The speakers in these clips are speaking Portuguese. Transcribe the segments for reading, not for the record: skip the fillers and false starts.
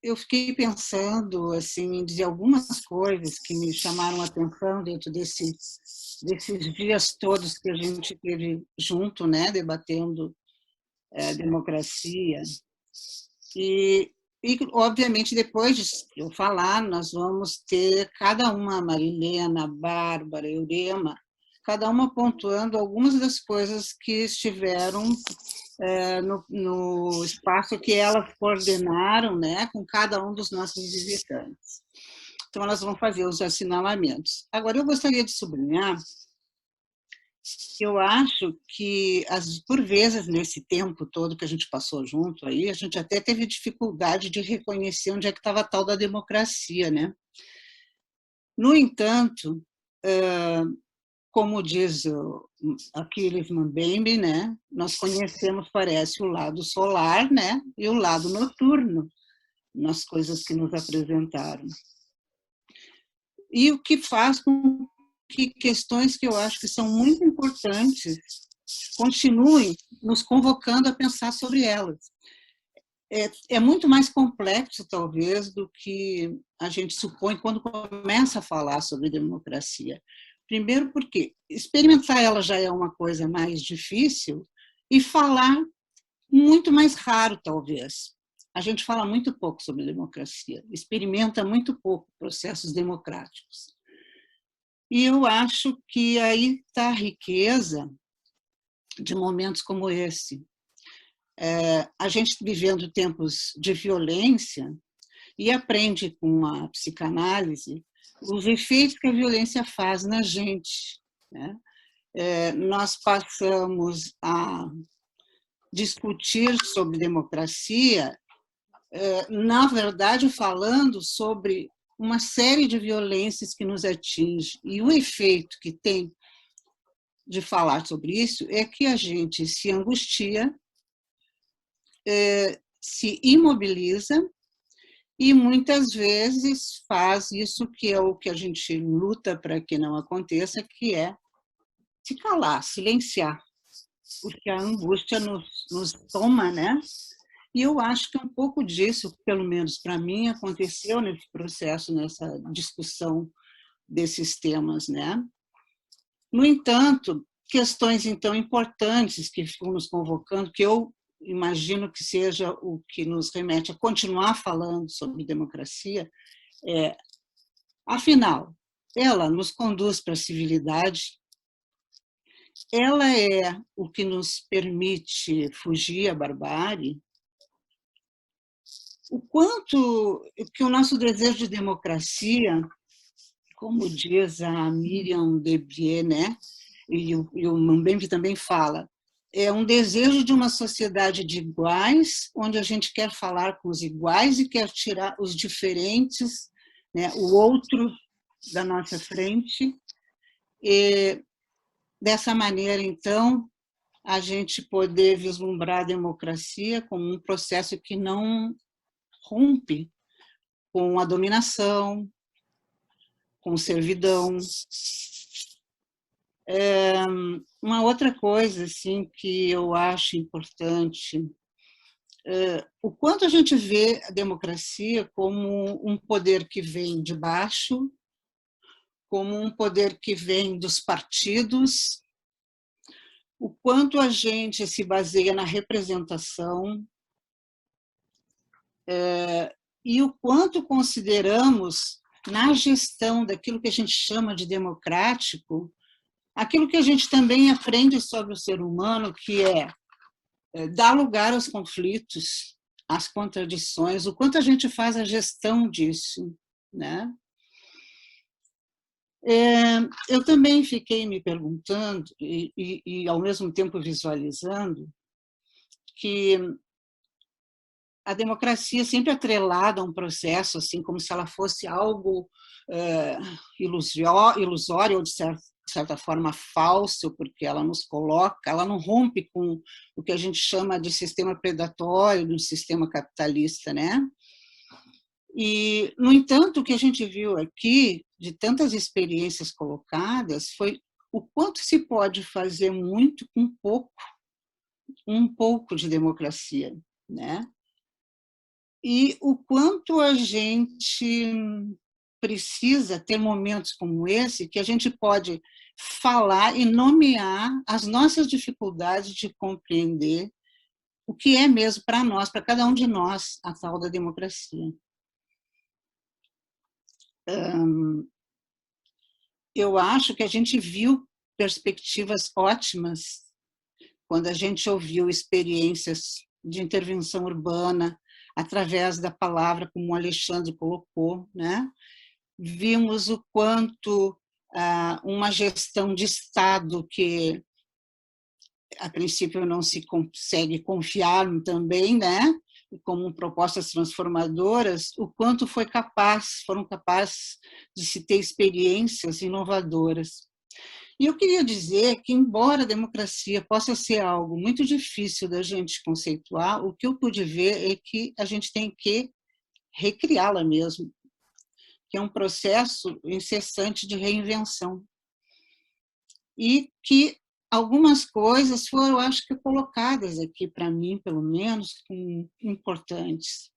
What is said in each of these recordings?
eu fiquei pensando, assim, em dizer algumas coisas que me chamaram a atenção dentro desses dias todos que a gente teve junto, né, debatendo democracia. E, obviamente, depois de eu falar, nós vamos ter cada uma, a Marilena, a Bárbara, a Eurema, cada uma pontuando algumas das coisas que estiveram no espaço que elas coordenaram, né, com cada um dos nossos visitantes. Então, elas vão fazer os assinalamentos. Agora, eu gostaria de sublinhar que eu acho que, por vezes, nesse tempo todo que a gente passou junto aí, a gente até teve dificuldade de reconhecer onde é que estava a tal da democracia, né? No entanto, como diz o Achilles Mbembe, né, nós conhecemos, parece, o lado solar, né, e o lado noturno nas coisas que nos apresentaram. E o que faz com que questões que eu acho que são muito importantes continuem nos convocando a pensar sobre elas. É muito mais complexo, talvez, do que a gente supõe quando começa a falar sobre democracia. Primeiro porque experimentar ela já é uma coisa mais difícil e falar muito mais raro, talvez. A gente fala muito pouco sobre democracia, experimenta muito pouco processos democráticos. E eu acho que aí está a riqueza de momentos como esse. A gente vivendo tempos de violência e aprende com a psicanálise os efeitos que a violência faz na gente, né? Nós passamos a discutir sobre democracia, na verdade, falando sobre uma série de violências que nos atinge. E o efeito que tem de falar sobre isso é que a gente se angustia, se imobiliza e muitas vezes faz isso que é o que a gente luta para que não aconteça, que é se calar, silenciar, porque a angústia nos toma, né? E eu acho que um pouco disso, pelo menos para mim, aconteceu nesse processo, nessa discussão desses temas, né? No entanto, questões então importantes que ficam nos convocando, que eu imagino que seja o que nos remete a continuar falando sobre democracia, afinal, ela nos conduz para a civilidade, ela é o que nos permite fugir à barbárie, o quanto que o nosso desejo de democracia, como diz a Miriam Debier, né, e o Mbembe também fala, é um desejo de uma sociedade de iguais, onde a gente quer falar com os iguais e quer tirar os diferentes, né, o outro da nossa frente. E, dessa maneira, então, a gente poder vislumbrar a democracia como um processo que não rompe com a dominação, com servidão. Uma outra coisa assim, que eu acho importante, o quanto a gente vê a democracia como um poder que vem de baixo, como um poder que vem dos partidos, o quanto a gente se baseia na representação, e o quanto consideramos na gestão daquilo que a gente chama de democrático, aquilo que a gente também aprende sobre o ser humano, que é dar lugar aos conflitos, às contradições, o quanto a gente faz a gestão disso, né? Eu também fiquei me perguntando e ao mesmo tempo visualizando que a democracia sempre atrelada a um processo, assim, como se ela fosse algo ilusório ou, de certa forma, falso, porque ela nos coloca, ela não rompe com o que a gente chama de sistema predatório, do sistema capitalista, né? E, no entanto, o que a gente viu aqui, de tantas experiências colocadas, foi o quanto se pode fazer muito com pouco, um pouco de democracia, né? E o quanto a gente precisa ter momentos como esse, que a gente pode falar e nomear as nossas dificuldades de compreender o que é mesmo para nós, para cada um de nós, a tal da democracia. Eu acho que a gente viu perspectivas ótimas quando a gente ouviu experiências de intervenção urbana através da palavra, como o Alexandre colocou, né? Vimos o quanto uma gestão de Estado que, a princípio, não se consegue confiar também, né? Como propostas transformadoras, o quanto foram capazes de se ter experiências inovadoras. E eu queria dizer que, embora a democracia possa ser algo muito difícil da gente conceituar, o que eu pude ver é que a gente tem que recriá-la mesmo, que é um processo incessante de reinvenção. E que algumas coisas foram, acho que, colocadas aqui, para mim, pelo menos, como importantes.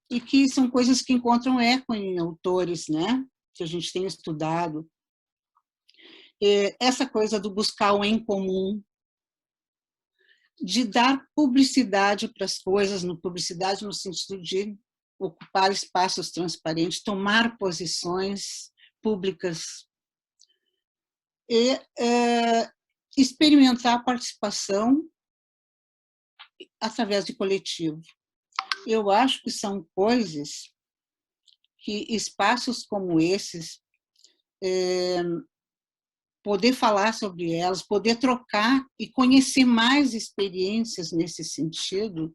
E que são coisas que encontram eco em autores, né, que a gente tem estudado. Essa coisa do buscar o em comum, de dar publicidade para as coisas, publicidade no sentido de ocupar espaços transparentes, tomar posições públicas e experimentar a participação através de coletivo. Eu acho que são coisas que espaços como esses, poder falar sobre elas, poder trocar e conhecer mais experiências nesse sentido,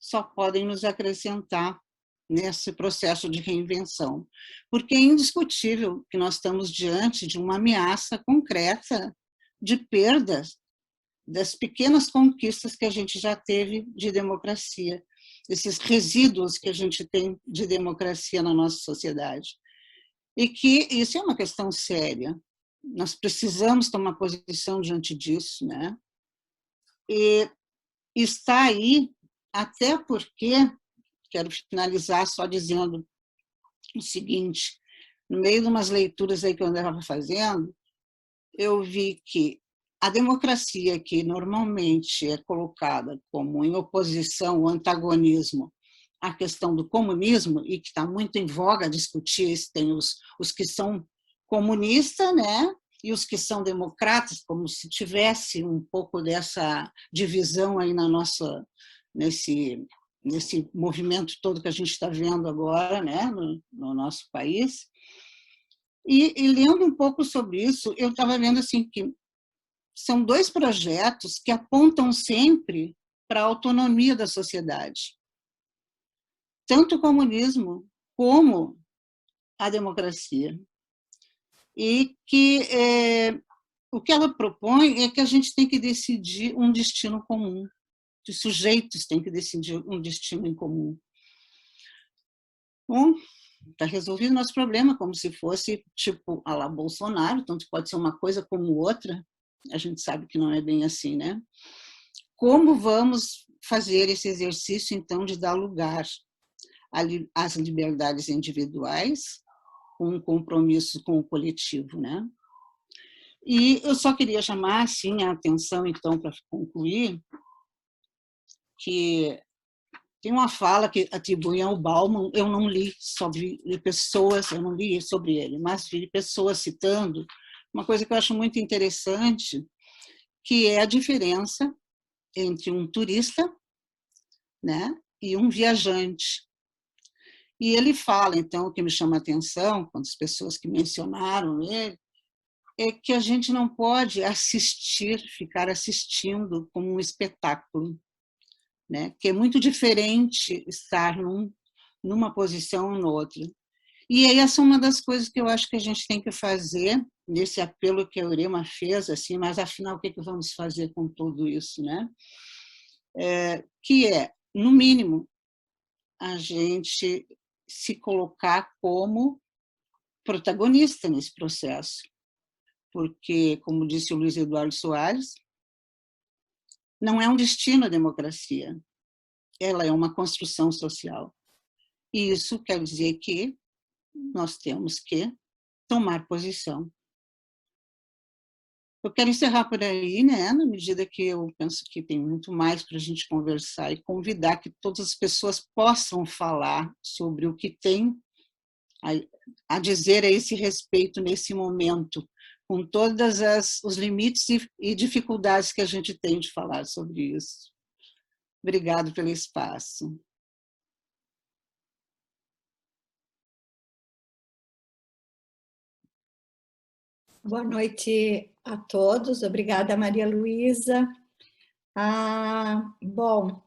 só podem nos acrescentar nesse processo de reinvenção. Porque é indiscutível que nós estamos diante de uma ameaça concreta de perdas das pequenas conquistas que a gente já teve de democracia, esses resíduos que a gente tem de democracia na nossa sociedade. E que isso é uma questão séria. Nós precisamos tomar posição diante disso, né? E está aí, até porque, quero finalizar só dizendo o seguinte, no meio de umas leituras aí que eu andava fazendo, eu vi que a democracia, que normalmente é colocada como em oposição, o antagonismo à questão do comunismo, e que está muito em voga discutir, tem os que são comunistas, né? E os que são democratas, como se tivesse um pouco dessa divisão aí na nossa, nesse movimento todo que a gente está vendo agora, né, no nosso país. E lendo um pouco sobre isso, eu estava vendo assim que são dois projetos que apontam sempre para a autonomia da sociedade, tanto o comunismo como a democracia. E que o que ela propõe é que a gente tem que decidir um destino comum, que os sujeitos têm que decidir um destino em comum. Bom, está resolvido o nosso problema, como se fosse tipo a lá Bolsonaro, tanto pode ser uma coisa como outra, a gente sabe que não é bem assim, né? Como vamos fazer esse exercício, então, de dar lugar às liberdades individuais, com um compromisso com o coletivo, né? E eu só queria chamar, assim, a atenção, então, para concluir, que tem uma fala que atribuem ao Bauman, eu não li sobre pessoas, eu não li sobre ele, mas vi pessoas citando uma coisa que eu acho muito interessante, que é a diferença entre um turista, né, e um viajante. E ele fala, então, o que me chama a atenção, quando as pessoas que mencionaram ele, é que a gente não pode assistir, ficar assistindo como um espetáculo, né? Que é muito diferente estar numa posição ou noutra. E aí essa é uma das coisas que eu acho que a gente tem que fazer, nesse apelo que a Eurema fez, assim, mas afinal o que vamos fazer com tudo isso, né? Que é, no mínimo, a gente se colocar como protagonista nesse processo, porque, como disse o Luiz Eduardo Soares, não é um destino a democracia, ela é uma construção social. E isso quer dizer que nós temos que tomar posição. Eu quero encerrar por aí, né, na medida que eu penso que tem muito mais para a gente conversar e convidar que todas as pessoas possam falar sobre o que tem a dizer a esse respeito nesse momento, com todos os limites e dificuldades que a gente tem de falar sobre isso. Obrigado pelo espaço. Boa noite a todos. Obrigada, Maria Luísa. Bom,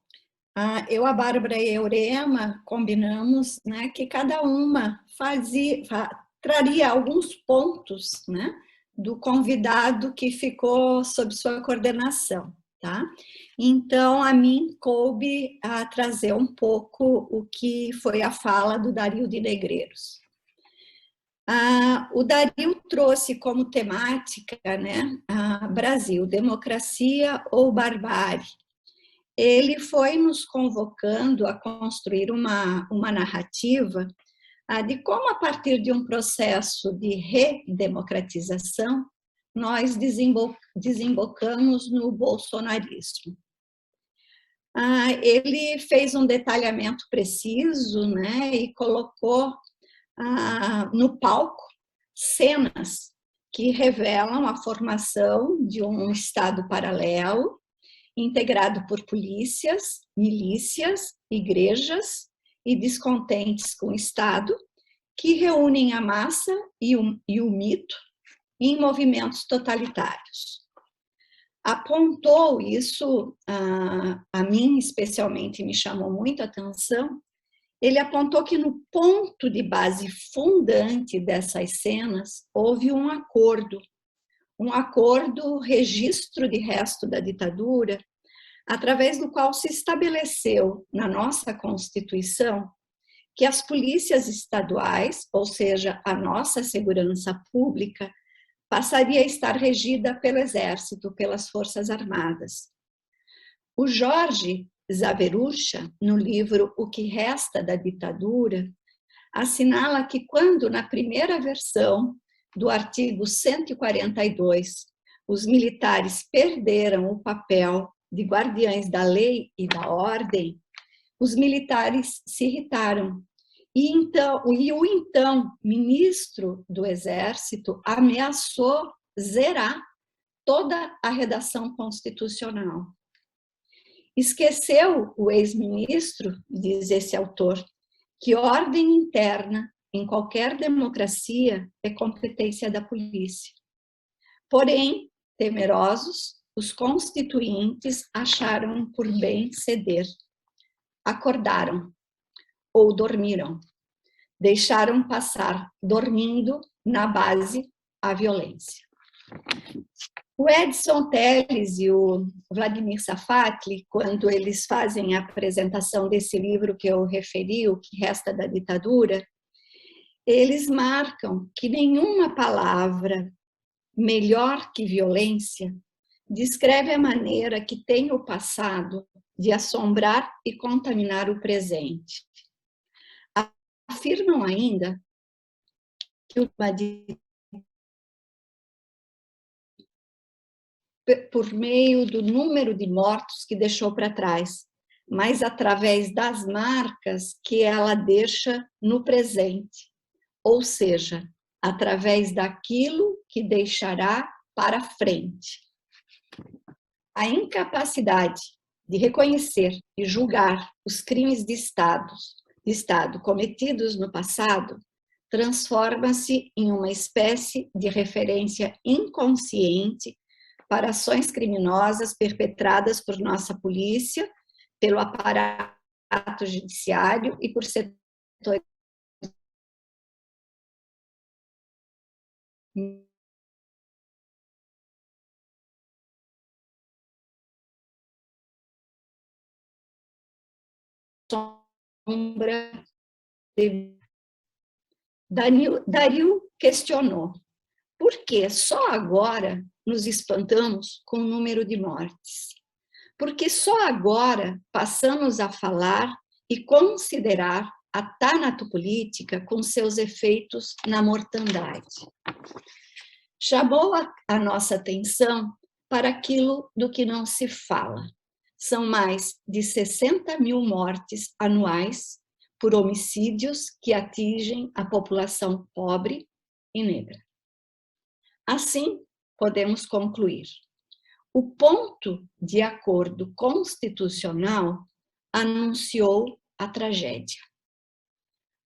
eu, a Bárbara e a Eurema combinamos, né, que cada uma traria alguns pontos, né, do convidado que ficou sob sua coordenação, tá? Então, a mim coube a trazer um pouco o que foi a fala do Dario de Negreiros. O Dario trouxe como temática, né, Brasil, democracia ou barbárie. Ele foi nos convocando a construir uma narrativa de como, a partir de um processo de redemocratização, nós desembocamos no bolsonarismo. Ele fez um detalhamento preciso, né, e colocou no palco cenas que revelam a formação de um Estado paralelo, integrado por polícias, milícias, igrejas e descontentes com o Estado, que reúnem a massa e o mito em movimentos totalitários. Apontou isso, a mim especialmente me chamou muito a atenção. Ele apontou que no ponto de base fundante dessas cenas houve um acordo registro de resto da ditadura, através do qual se estabeleceu na nossa Constituição que as polícias estaduais, ou seja, a nossa segurança pública, passaria a estar regida pelo Exército, pelas Forças Armadas. O Jorge Zaverucha, no livro O que Resta da Ditadura, assinala que quando, na primeira versão do artigo 142, os militares perderam o papel de guardiães da lei e da ordem, os militares se irritaram. E o então ministro do Exército ameaçou zerar toda a redação constitucional. Esqueceu o ex-ministro, diz esse autor, que ordem interna em qualquer democracia é competência da polícia. Porém, temerosos, os constituintes acharam por bem ceder. Acordaram ou dormiram. Deixaram passar, dormindo, na base, a violência. O Edson Telles e o Vladimir Safatli, quando eles fazem a apresentação desse livro que eu referi, O que Resta da Ditadura, eles marcam que nenhuma palavra melhor que violência descreve a maneira que tem o passado de assombrar e contaminar o presente. Afirmam ainda que por meio do número de mortos que deixou para trás, mas através das marcas que ela deixa no presente, ou seja, através daquilo que deixará para frente. A incapacidade de reconhecer e julgar os crimes de Estado cometidos no passado transforma-se em uma espécie de referência inconsciente para ações criminosas perpetradas por nossa polícia, pelo aparato judiciário e por setores sombra. Dario questionou: por que só agora nos espantamos com o número de mortes? porque só agora passamos a falar e considerar a tanatopolítica com seus efeitos na mortandade. Chamou a nossa atenção para aquilo do que não se fala. São mais de 60 mil mortes anuais por homicídios que atingem a população pobre e negra. Assim, podemos concluir. O ponto de acordo constitucional anunciou a tragédia.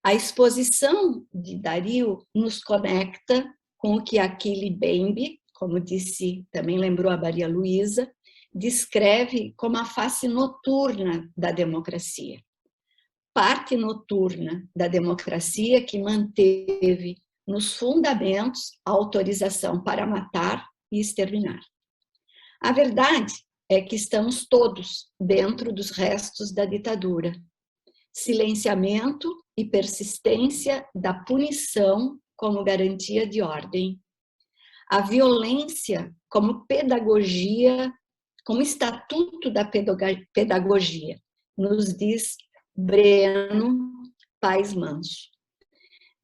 A exposição de Dario nos conecta com o que Achille Mbembe, como disse, também lembrou a Maria Luísa, descreve como a face noturna da democracia. Parte noturna da democracia que manteve nos fundamentos a autorização para matar e exterminar. A verdade é que estamos todos dentro dos restos da ditadura. Silenciamento e persistência da punição como garantia de ordem. A violência como pedagogia, como estatuto da pedagogia, nos diz Breno Paes Manso.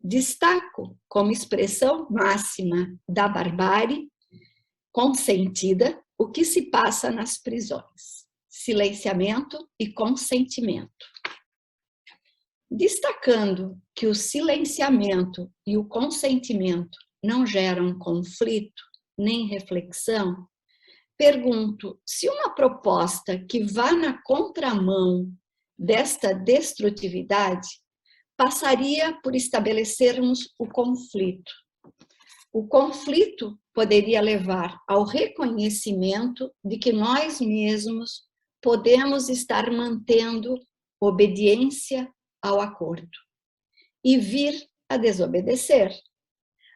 Destaco como expressão máxima da barbárie consentida o que se passa nas prisões. Silenciamento e consentimento. Destacando que o silenciamento e o consentimento não geram conflito nem reflexão, pergunto se uma proposta que vá na contramão desta destrutividade passaria por estabelecermos o conflito. O conflito poderia levar ao reconhecimento de que nós mesmos podemos estar mantendo obediência ao acordo e vir a desobedecer.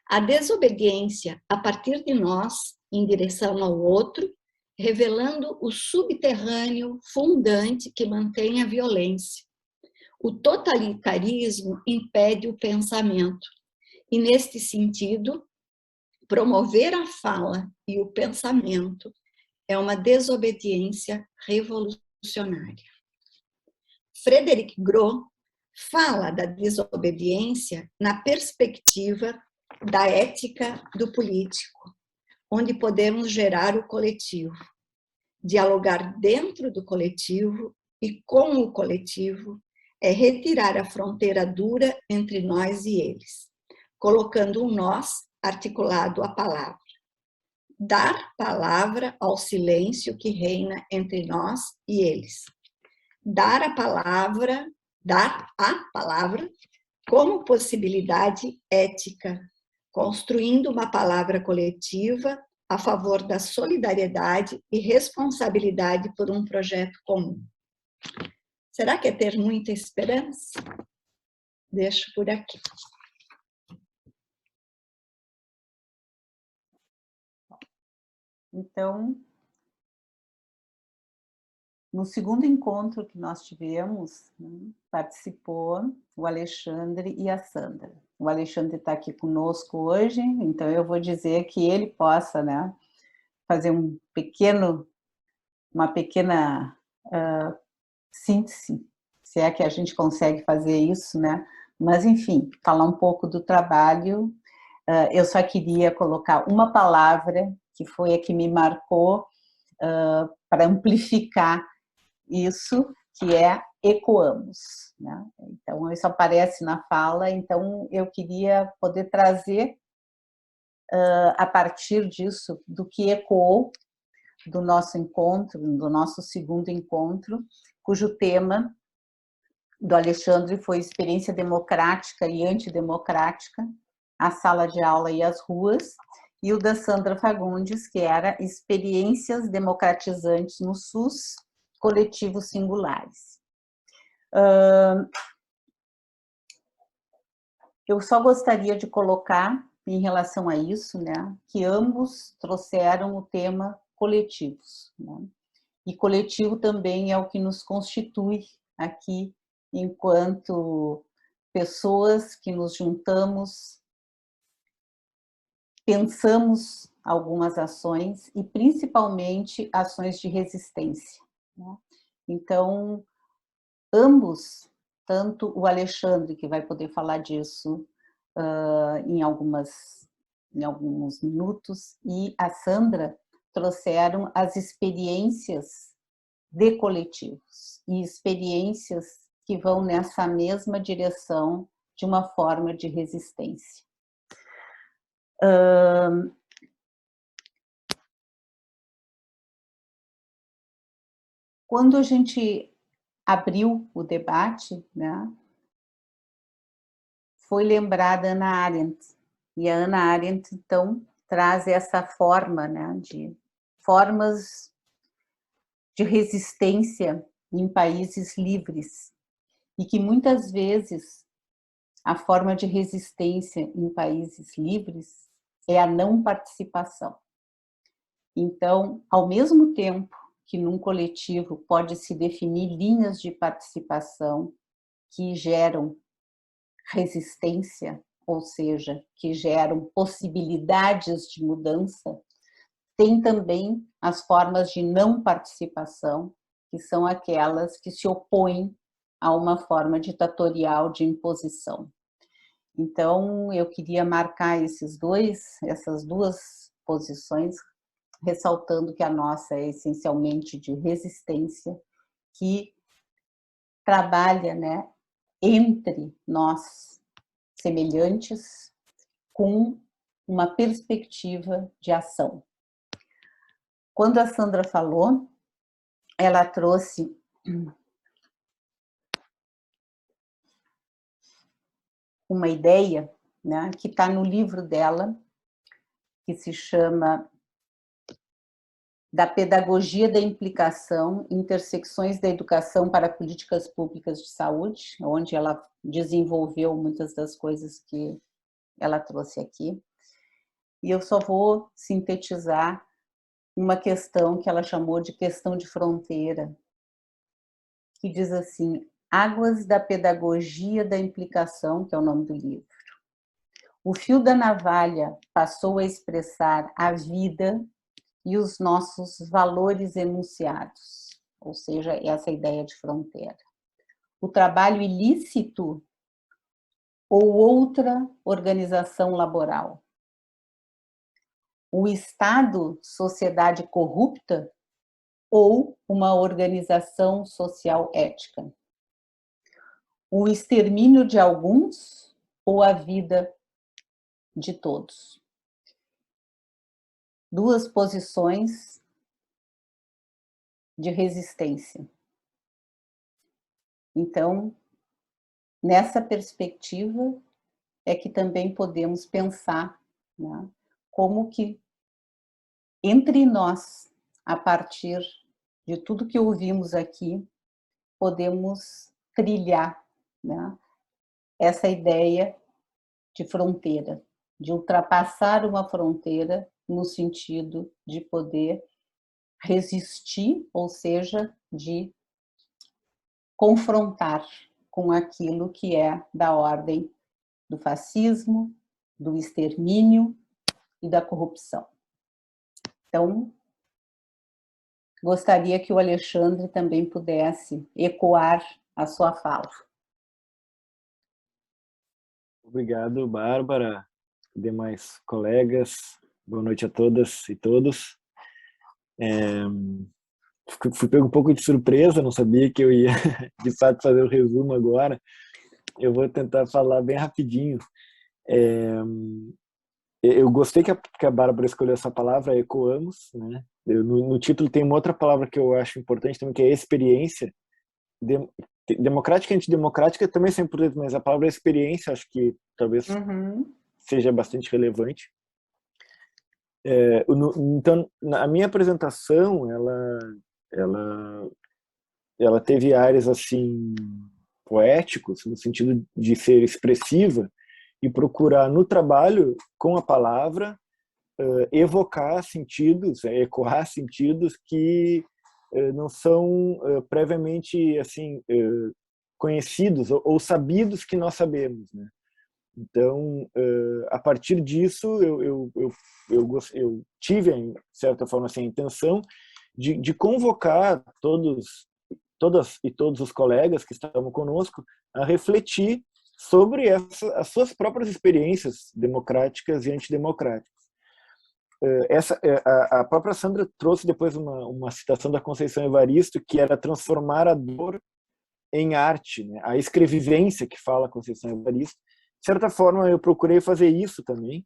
A desobediência a partir de nós, em direção ao outro, revelando o subterrâneo fundante que mantém a violência. O totalitarismo impede o pensamento e, neste sentido, promover a fala e o pensamento é uma desobediência revolucionária. Frederic Gros fala da desobediência na perspectiva da ética do político, onde podemos gerar o coletivo, dialogar dentro do coletivo e com o coletivo é retirar a fronteira dura entre nós e eles, colocando um nós articulado à palavra. Dar palavra ao silêncio que reina entre nós e eles. Dar a palavra como possibilidade ética, construindo uma palavra coletiva a favor da solidariedade e responsabilidade por um projeto comum. Será que é ter muita esperança? Deixo por aqui. Então, no segundo encontro que nós tivemos, participou o Alexandre e a Sandra. O Alexandre está aqui conosco hoje, então eu vou dizer que ele possa, né, fazer uma pequena síntese, se é que a gente consegue fazer isso, né? Mas, enfim, falar um pouco do trabalho. Eu só queria colocar uma palavra que foi a que me marcou para amplificar isso, que é ecoamos, né? Então, isso aparece na fala, então eu queria poder trazer, a partir disso, do que ecoou do nosso encontro, do nosso segundo encontro, cujo tema do Alexandre foi experiência democrática e antidemocrática, a sala de aula e as ruas, e o da Sandra Fagundes, que era experiências democratizantes no SUS, coletivos singulares. Eu só gostaria de colocar, em relação a isso, né, que ambos trouxeram o tema coletivos, né? E coletivo também é o que nos constitui aqui, enquanto pessoas que nos juntamos, pensamos algumas ações e principalmente ações de resistência, né? Então, ambos, tanto o Alexandre, que vai poder falar disso em alguns minutos, e a Sandra trouxeram as experiências de coletivos e experiências que vão nessa mesma direção de uma forma de resistência. Quando a gente abriu o debate, né, foi lembrada Hannah Arendt, e a Hannah Arendt, então, traz essa forma, né, de formas de resistência em países livres, e que muitas vezes a forma de resistência em países livres é a não participação. Então, ao mesmo tempo que num coletivo pode se definir linhas de participação que geram resistência, ou seja, que geram possibilidades de mudança, tem também as formas de não participação, que são aquelas que se opõem a uma forma ditatorial de imposição. Então, eu queria marcar essas duas posições, ressaltando que a nossa é essencialmente de resistência, que trabalha, né, entre nós semelhantes, com uma perspectiva de ação. Quando a Sandra falou, ela trouxe uma ideia, né, que está no livro dela, que se chama Da Pedagogia da Implicação, Intersecções da Educação para Políticas Públicas de Saúde, onde ela desenvolveu muitas das coisas que ela trouxe aqui. E eu só vou sintetizar uma questão que ela chamou de questão de fronteira, que diz assim: Águas da Pedagogia da Implicação, que é o nome do livro. O fio da navalha passou a expressar a vida e os nossos valores enunciados, ou seja, essa ideia de fronteira. O trabalho ilícito ou outra organização laboral. O Estado, sociedade corrupta ou uma organização social ética. O extermínio de alguns ou a vida de todos. Duas posições de resistência. Então, nessa perspectiva é que também podemos pensar, né, como que entre nós, a partir de tudo que ouvimos aqui, podemos trilhar, né, essa ideia de fronteira, de ultrapassar uma fronteira no sentido de poder resistir, ou seja, de confrontar com aquilo que é da ordem do fascismo, do extermínio e da corrupção. Então, gostaria que o Alexandre também pudesse ecoar a sua fala. Obrigado, Bárbara, demais colegas, boa noite a todas e todos. Fui pego um pouco de surpresa, não sabia que eu ia, de fato, fazer o resumo agora. Eu vou tentar falar bem rapidinho. Eu gostei que a Bárbara escolheu essa palavra, ecoamos, né? No título tem uma outra palavra que eu acho importante também, que é experiência. Democrática e antidemocrática também são importantes, mas a palavra experiência acho que talvez seja bastante relevante. Então, a minha apresentação, ela teve áreas assim poéticos, no sentido de ser expressiva e procurar no trabalho com a palavra evocar sentidos, ecoar sentidos que não são previamente assim conhecidos ou sabidos que nós sabemos, né? Então, a partir disso, eu tive, de certa forma, assim, a intenção de convocar todas e todos os colegas que estavam conosco a refletir sobre as suas próprias experiências democráticas e antidemocráticas. A própria Sandra trouxe depois uma citação da Conceição Evaristo, que era transformar a dor em arte, né? A escrevivência que fala a Conceição Evaristo. De certa forma, eu procurei fazer isso também,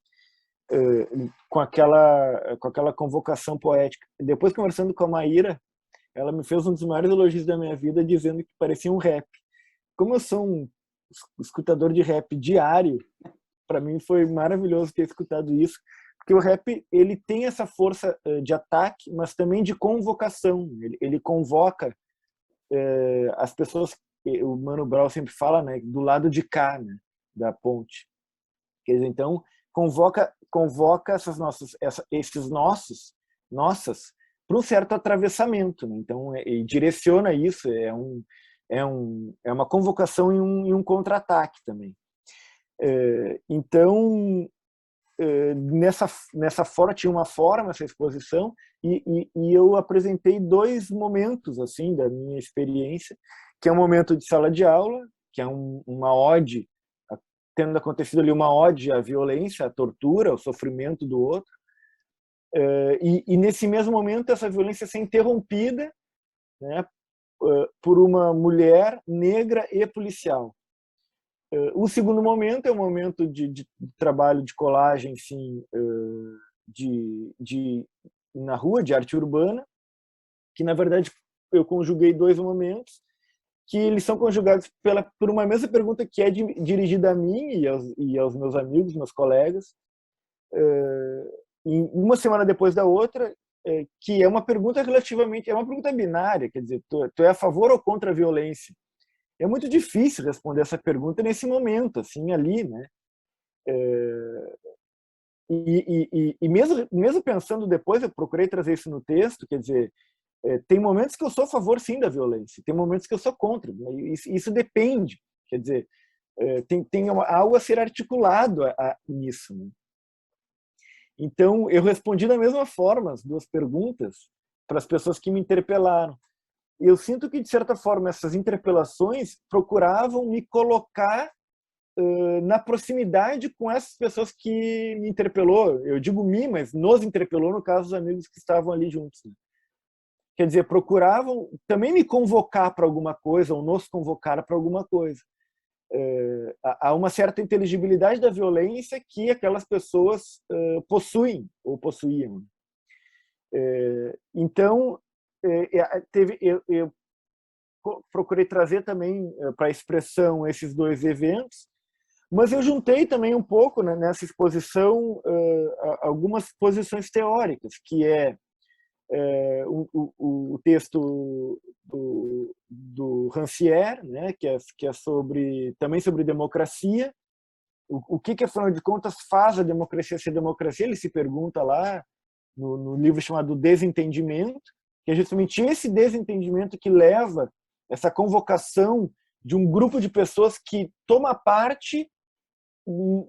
com aquela convocação poética. Depois, conversando com a Maíra, ela me fez um dos maiores elogios da minha vida, dizendo que parecia um rap. Como eu sou um escutador de rap diário, para mim foi maravilhoso ter escutado isso, porque o rap ele tem essa força de ataque, mas também de convocação. Ele convoca as pessoas, o Mano Brown sempre fala, né, do lado de cá, né, da ponte. Quer dizer, então, convoca esses nossas para um certo atravessamento, né? Então, e direciona isso, é uma convocação e um contra-ataque também. Então, nessa forma, essa exposição, e eu apresentei 2 momentos assim da minha experiência, que é um momento de sala de aula, que é uma ode, tendo acontecido ali uma ode à violência, à tortura, ao sofrimento do outro, e nesse mesmo momento essa violência ser interrompida, né, por uma mulher negra e policial. O segundo momento é um momento de trabalho de colagem, sim, na rua, de arte urbana, que na verdade eu conjuguei 2 momentos, que eles são conjugados por uma mesma pergunta que é dirigida a mim e aos meus amigos, meus colegas, uma semana depois da outra, que é uma pergunta é uma pergunta binária, quer dizer, tu é a favor ou contra a violência? É muito difícil responder essa pergunta nesse momento, assim, ali, né? E mesmo pensando depois, eu procurei trazer isso no texto, quer dizer, tem momentos que eu sou a favor, sim, da violência, tem momentos que eu sou contra, né? Isso depende, quer dizer, tem algo a ser articulado nisso, né? Então, eu respondi da mesma forma as 2 perguntas para as pessoas que me interpelaram. E eu sinto que, de certa forma, essas interpelações procuravam me colocar na proximidade com essas pessoas que me interpelou. Eu digo mas nos interpelou, no caso, os amigos que estavam ali juntos, né? Quer dizer, procuravam também me convocar para alguma coisa, ou nos convocar para alguma coisa. Há uma certa inteligibilidade da violência que aquelas pessoas possuem, ou possuíam. Então, eu procurei trazer também para a expressão esses 2 eventos, mas eu juntei também um pouco, né, nessa exposição algumas posições teóricas, que o texto do Rancière, né, que é também sobre democracia, o que afinal de contas faz a democracia ser democracia. Ele se pergunta lá no livro chamado Desentendimento, que é justamente esse desentendimento que leva essa convocação de um grupo de pessoas que toma parte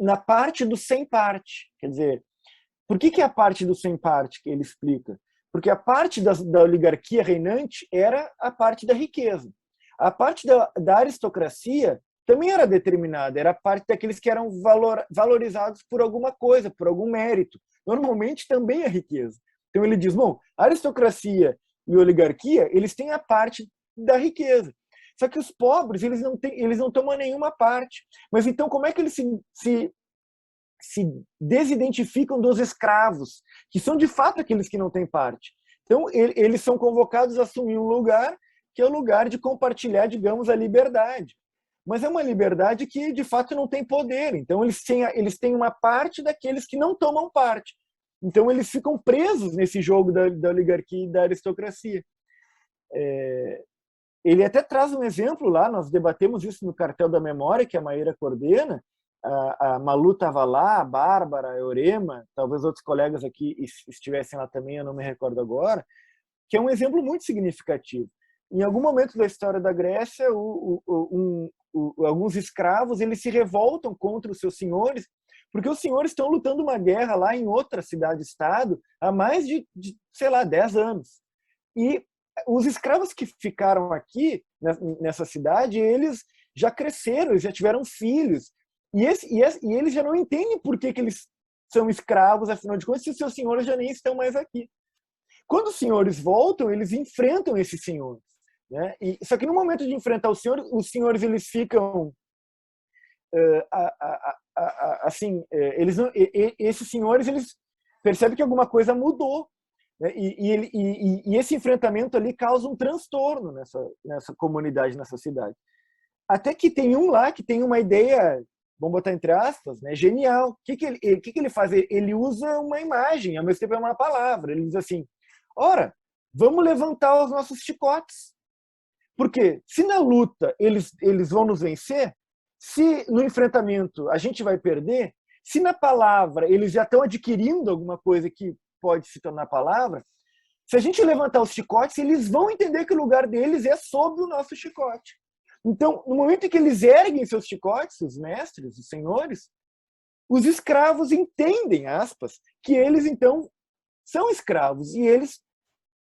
na parte do sem parte. Quer dizer, por que é a parte do sem parte que ele explica? Porque a parte da oligarquia reinante era a parte da riqueza. A parte da aristocracia também era determinada, era a parte daqueles que eram valorizados por alguma coisa, por algum mérito. Normalmente também a riqueza. Então ele diz, bom, a aristocracia e a oligarquia, eles têm a parte da riqueza. Só que os pobres, eles não tomam nenhuma parte. Mas então como é que eles se desidentificam dos escravos, que são de fato aqueles que não têm parte? Então eles são convocados a assumir um lugar que é o lugar de compartilhar, digamos, a liberdade. Mas é uma liberdade que de fato não tem poder. Então eles têm uma parte daqueles que não tomam parte. Então eles ficam presos nesse jogo da oligarquia e da aristocracia. Ele até traz um exemplo lá, nós debatemos isso no Cartel da Memória, que a Maíra coordena. A Malu estava lá, a Bárbara, a Eurema, talvez outros colegas aqui estivessem lá também, eu não me recordo agora, que é um exemplo muito significativo. Em algum momento da história da Grécia, alguns escravos eles se revoltam contra os seus senhores, porque os senhores estão lutando uma guerra lá em outra cidade-estado há mais de sei lá, 10 anos. E os escravos que ficaram aqui, nessa cidade, eles já cresceram, eles já tiveram filhos. E eles já não entendem por que eles são escravos, afinal de contas, se os seus senhores já nem estão mais aqui. Quando os senhores voltam, eles enfrentam esses senhores, né? Só que no momento de enfrentar os senhores eles ficam assim, esses senhores eles percebem que alguma coisa mudou, né? E esse enfrentamento ali causa um transtorno nessa comunidade, nessa cidade. Até que tem um lá que tem uma ideia, vamos botar entre aspas, né, genial. O que ele faz? Ele usa uma imagem, ao mesmo tempo é uma palavra. Ele diz assim: ora, vamos levantar os nossos chicotes. Porque se na luta eles vão nos vencer, se no enfrentamento a gente vai perder, se na palavra eles já estão adquirindo alguma coisa que pode se tornar palavra, se a gente levantar os chicotes, eles vão entender que o lugar deles é sob o nosso chicote. Então, no momento em que eles erguem seus chicotes, os mestres, os senhores, os escravos entendem, aspas, que eles então são escravos e eles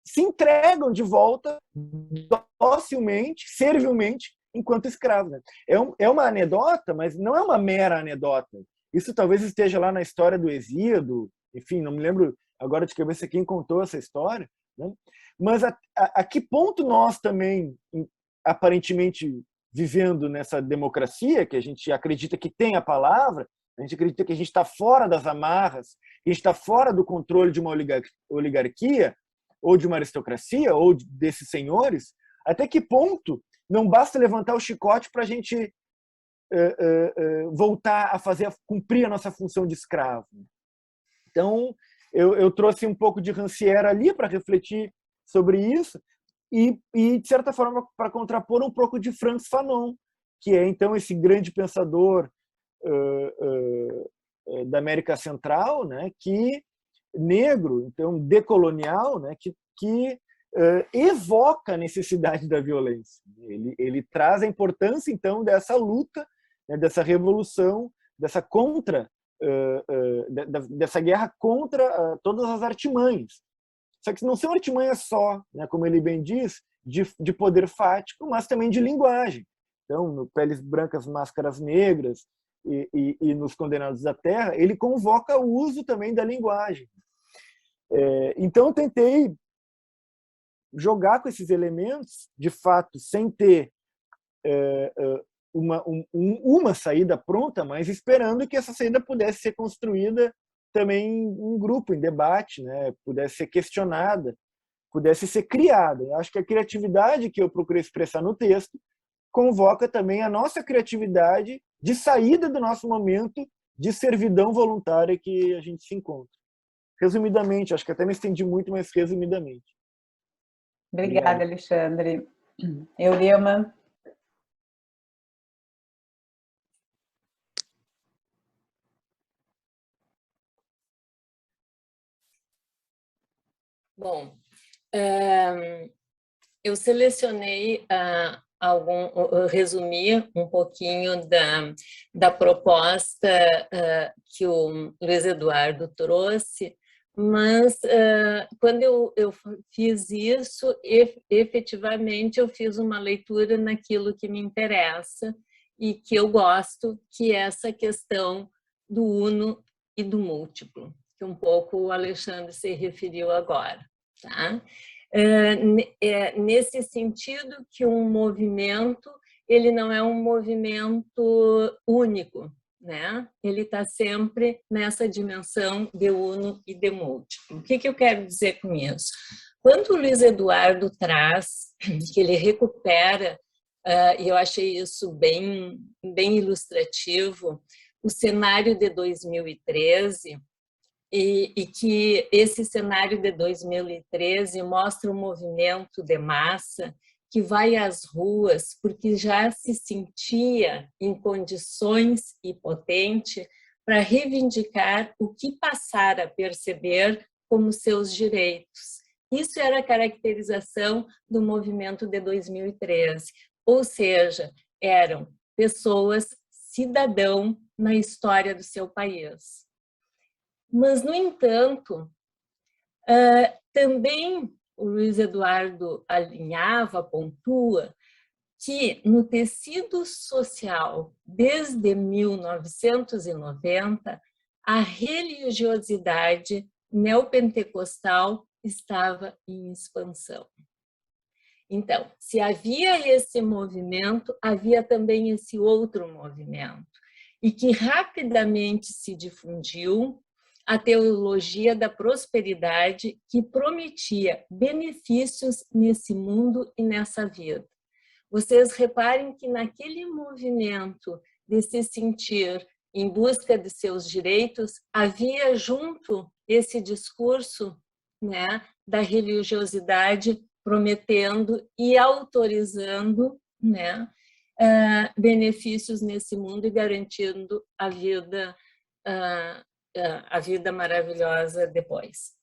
se entregam de volta docilmente, servilmente, enquanto escravos. Né? É uma anedota, mas não é uma mera anedota. Isso talvez esteja lá na história do Hesíodo, enfim, não me lembro agora de cabeça quem contou essa história, né? Mas a que ponto nós também, aparentemente vivendo nessa democracia, que a gente acredita que tem a palavra, a gente acredita que a gente está fora das amarras, que a gente está fora do controle de uma oligarquia, ou de uma aristocracia, ou desses senhores, até que ponto não basta levantar o chicote para a gente voltar a cumprir a nossa função de escravo. Então, eu trouxe um pouco de Rancière ali para refletir sobre isso e, de certa forma, para contrapor um pouco de Frantz Fanon, que é, então, esse grande pensador da América Central, né, que negro, então decolonial, né, que evoca a necessidade da violência. Ele traz a importância, então, dessa luta, né, dessa revolução, dessa dessa guerra contra todas as artimanhas. Só que não são artimanhas só, né, como ele bem diz, de poder fático, mas também de linguagem. Então, no Peles Brancas, Máscaras Negras e nos Condenados da Terra, ele convoca o uso também da linguagem. Então, tentei jogar com esses elementos, de fato, sem ter uma saída pronta, mas esperando que essa saída pudesse ser construída também em grupo, em debate, né? Pudesse ser questionada, pudesse ser criada. Eu acho que a criatividade que eu procurei expressar no texto convoca também a nossa criatividade de saída do nosso momento de servidão voluntária que a gente se encontra. Resumidamente, acho que até me estendi muito, mas resumidamente. Obrigada, Alexandre. Eurema. Bom, eu selecionei resumi um pouquinho da proposta que o Luiz Eduardo trouxe, mas quando eu fiz isso, efetivamente eu fiz uma leitura naquilo que me interessa e que eu gosto, que é essa questão do uno e do múltiplo, que um pouco o Alexandre se referiu agora. Tá? Nesse sentido que um movimento, ele não é um movimento único, né? Ele está sempre nessa dimensão de uno e de múltiplo. O que eu quero dizer com isso? Quando o Luiz Eduardo traz, que ele recupera, e eu achei isso bem ilustrativo, o cenário de 2013, e que esse cenário de 2013 mostra um movimento de massa que vai às ruas porque já se sentia em condições e potente para reivindicar o que passara a perceber como seus direitos. Isso era a caracterização do movimento de 2013, ou seja, eram pessoas cidadão na história do seu país. Mas, no entanto, também o Luiz Eduardo alinhava, pontua, que no tecido social, desde 1990, a religiosidade neopentecostal estava em expansão. Então, se havia esse movimento, havia também esse outro movimento, e que rapidamente se difundiu a teologia da prosperidade, que prometia benefícios nesse mundo e nessa vida. Vocês reparem que naquele movimento de se sentir em busca de seus direitos, havia junto esse discurso, né, da religiosidade prometendo e autorizando, né, benefícios nesse mundo e garantindo a vida maravilhosa depois.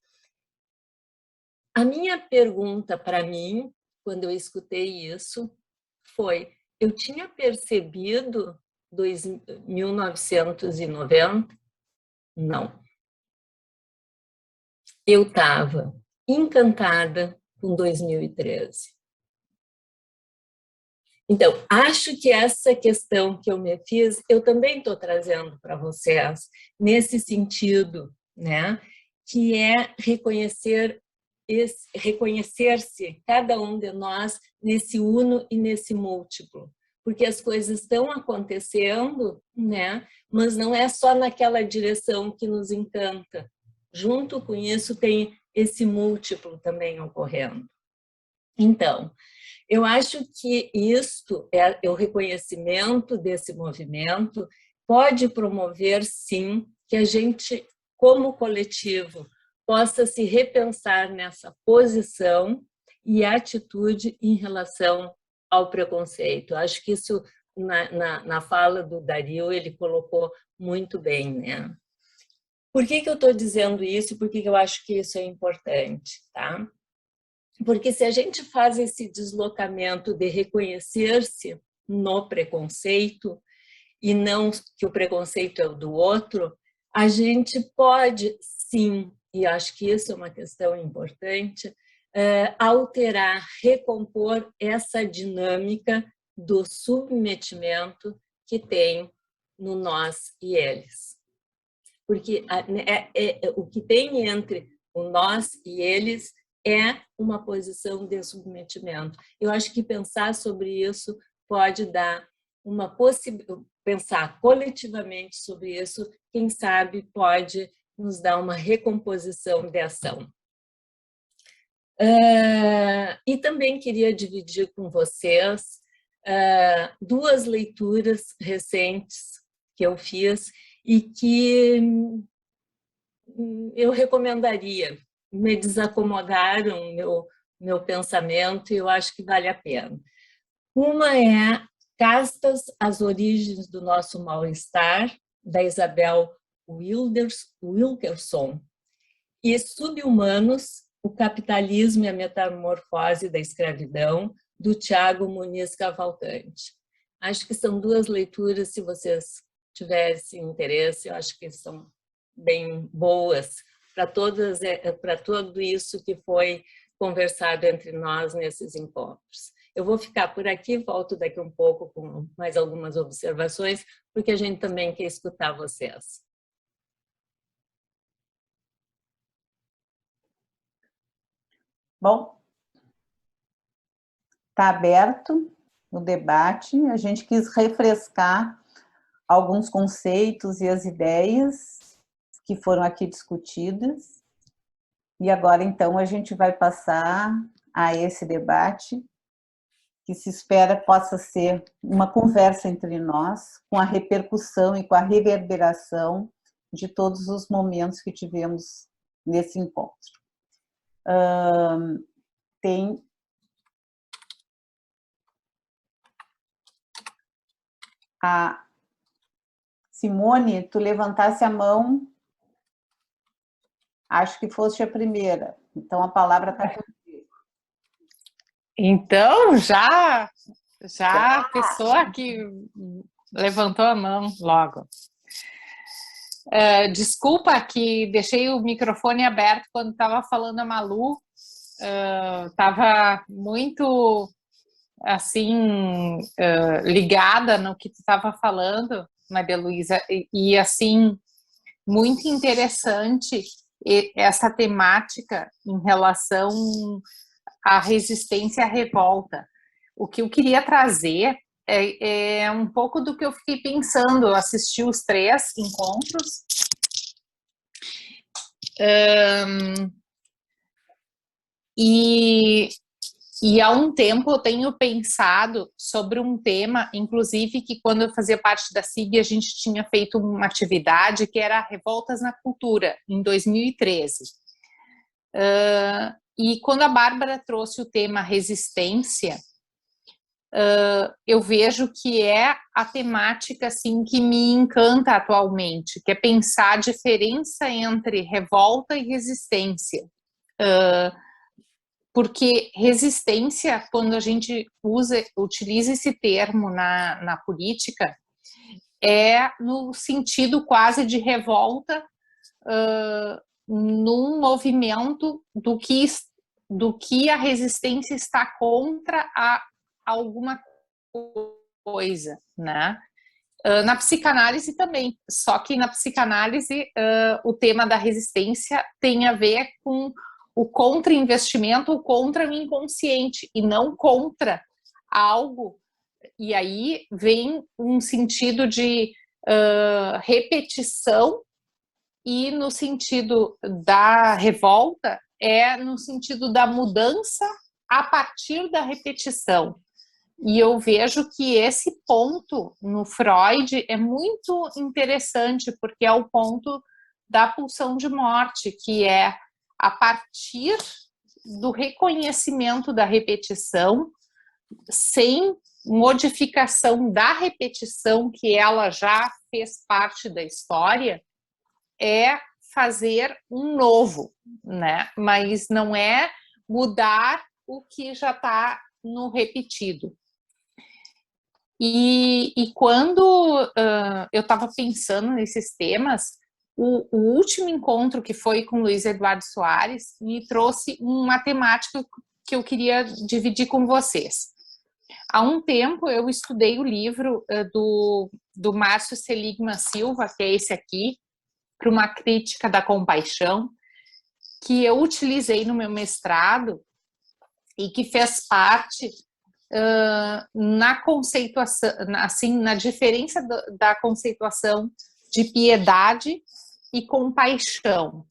A minha pergunta para mim, quando eu escutei isso, foi: eu tinha percebido 1990? Não. Eu estava encantada com 2013. Então, acho que essa questão que eu me fiz, eu também estou trazendo para vocês, nesse sentido, né, que é reconhecer-se, cada um de nós, nesse uno e nesse múltiplo. Porque as coisas estão acontecendo, né, mas não é só naquela direção que nos encanta. Junto com isso, tem esse múltiplo também ocorrendo. Então, eu acho que isto, o reconhecimento desse movimento, pode promover, sim, que a gente, como coletivo, possa se repensar nessa posição e atitude em relação ao preconceito. Acho que isso, na fala do Dario, ele colocou muito bem, né? Por que eu estou dizendo isso e por que eu acho que isso é importante, tá? Porque se a gente faz esse deslocamento de reconhecer-se no preconceito e não que o preconceito é o do outro, a gente pode, sim, e acho que isso é uma questão importante, alterar, recompor essa dinâmica do submetimento que tem no nós e eles. Porque o que tem entre o nós e eles é uma posição de submetimento. Eu acho que pensar sobre isso pode dar uma possibilidade, pensar coletivamente sobre isso, quem sabe pode nos dar uma recomposição de ação. E também queria dividir com vocês duas leituras recentes que eu fiz e que eu recomendaria. Me desacomodaram meu pensamento e eu acho que vale a pena. Uma é Castas, as origens do nosso mal-estar, da Isabel Wilkerson, e Subhumanos, o capitalismo e a metamorfose da escravidão, do Tiago Muniz Cavalcante. Acho que são duas leituras, se vocês tivessem interesse, eu acho que são bem boas para tudo isso que foi conversado entre nós nesses encontros. Eu vou ficar por aqui, volto daqui um pouco com mais algumas observações, porque a gente também quer escutar vocês. Bom, está aberto o debate, a gente quis refrescar alguns conceitos e as ideias que foram aqui discutidas, e agora, então, a gente vai passar a esse debate, que se espera possa ser uma conversa entre nós, com a repercussão e com a reverberação de todos os momentos que tivemos nesse encontro. Tem a Simone, tu levantasse a mão, acho que foste a primeira, então a palavra está contigo. Então, já a pessoa que levantou a mão logo. Desculpa que deixei o microfone aberto quando estava falando a Malu, estava muito assim ligada no que tu estava falando, Maria Luísa, e assim muito interessante essa temática em relação à resistência à revolta. O que eu queria trazer é um pouco do que eu fiquei pensando. Eu assisti os 3 encontros. E há um tempo eu tenho pensado sobre um tema, inclusive que quando eu fazia parte da SIG, a gente tinha feito uma atividade que era Revoltas na Cultura, em 2013. E quando a Bárbara trouxe o tema resistência, eu vejo que é a temática assim, que me encanta atualmente, que é pensar a diferença entre revolta e resistência. Porque resistência, quando a gente utiliza esse termo na política, é no sentido quase de revolta num movimento do que a resistência está contra alguma coisa, né? Na psicanálise também, só que na psicanálise o tema da resistência tem a ver com o contra-investimento, o contra o inconsciente, e não contra algo. E aí vem um sentido de repetição, e no sentido da revolta é no sentido da mudança a partir da repetição. E eu vejo que esse ponto no Freud é muito interessante, porque é o ponto da pulsão de morte, que é a partir do reconhecimento da repetição, sem modificação da repetição, que ela já fez parte da história, é fazer um novo, né? Mas não é mudar o que já está no repetido. E quando eu estava pensando nesses temas, o último encontro, que foi com o Luiz Eduardo Soares, me trouxe uma temática que eu queria dividir com vocês. Há um tempo eu estudei o livro do Márcio Seligman Silva, que é esse aqui, para uma crítica da compaixão, que eu utilizei no meu mestrado e que fez parte na conceituação, assim, na diferença da conceituação de piedade e compaixão.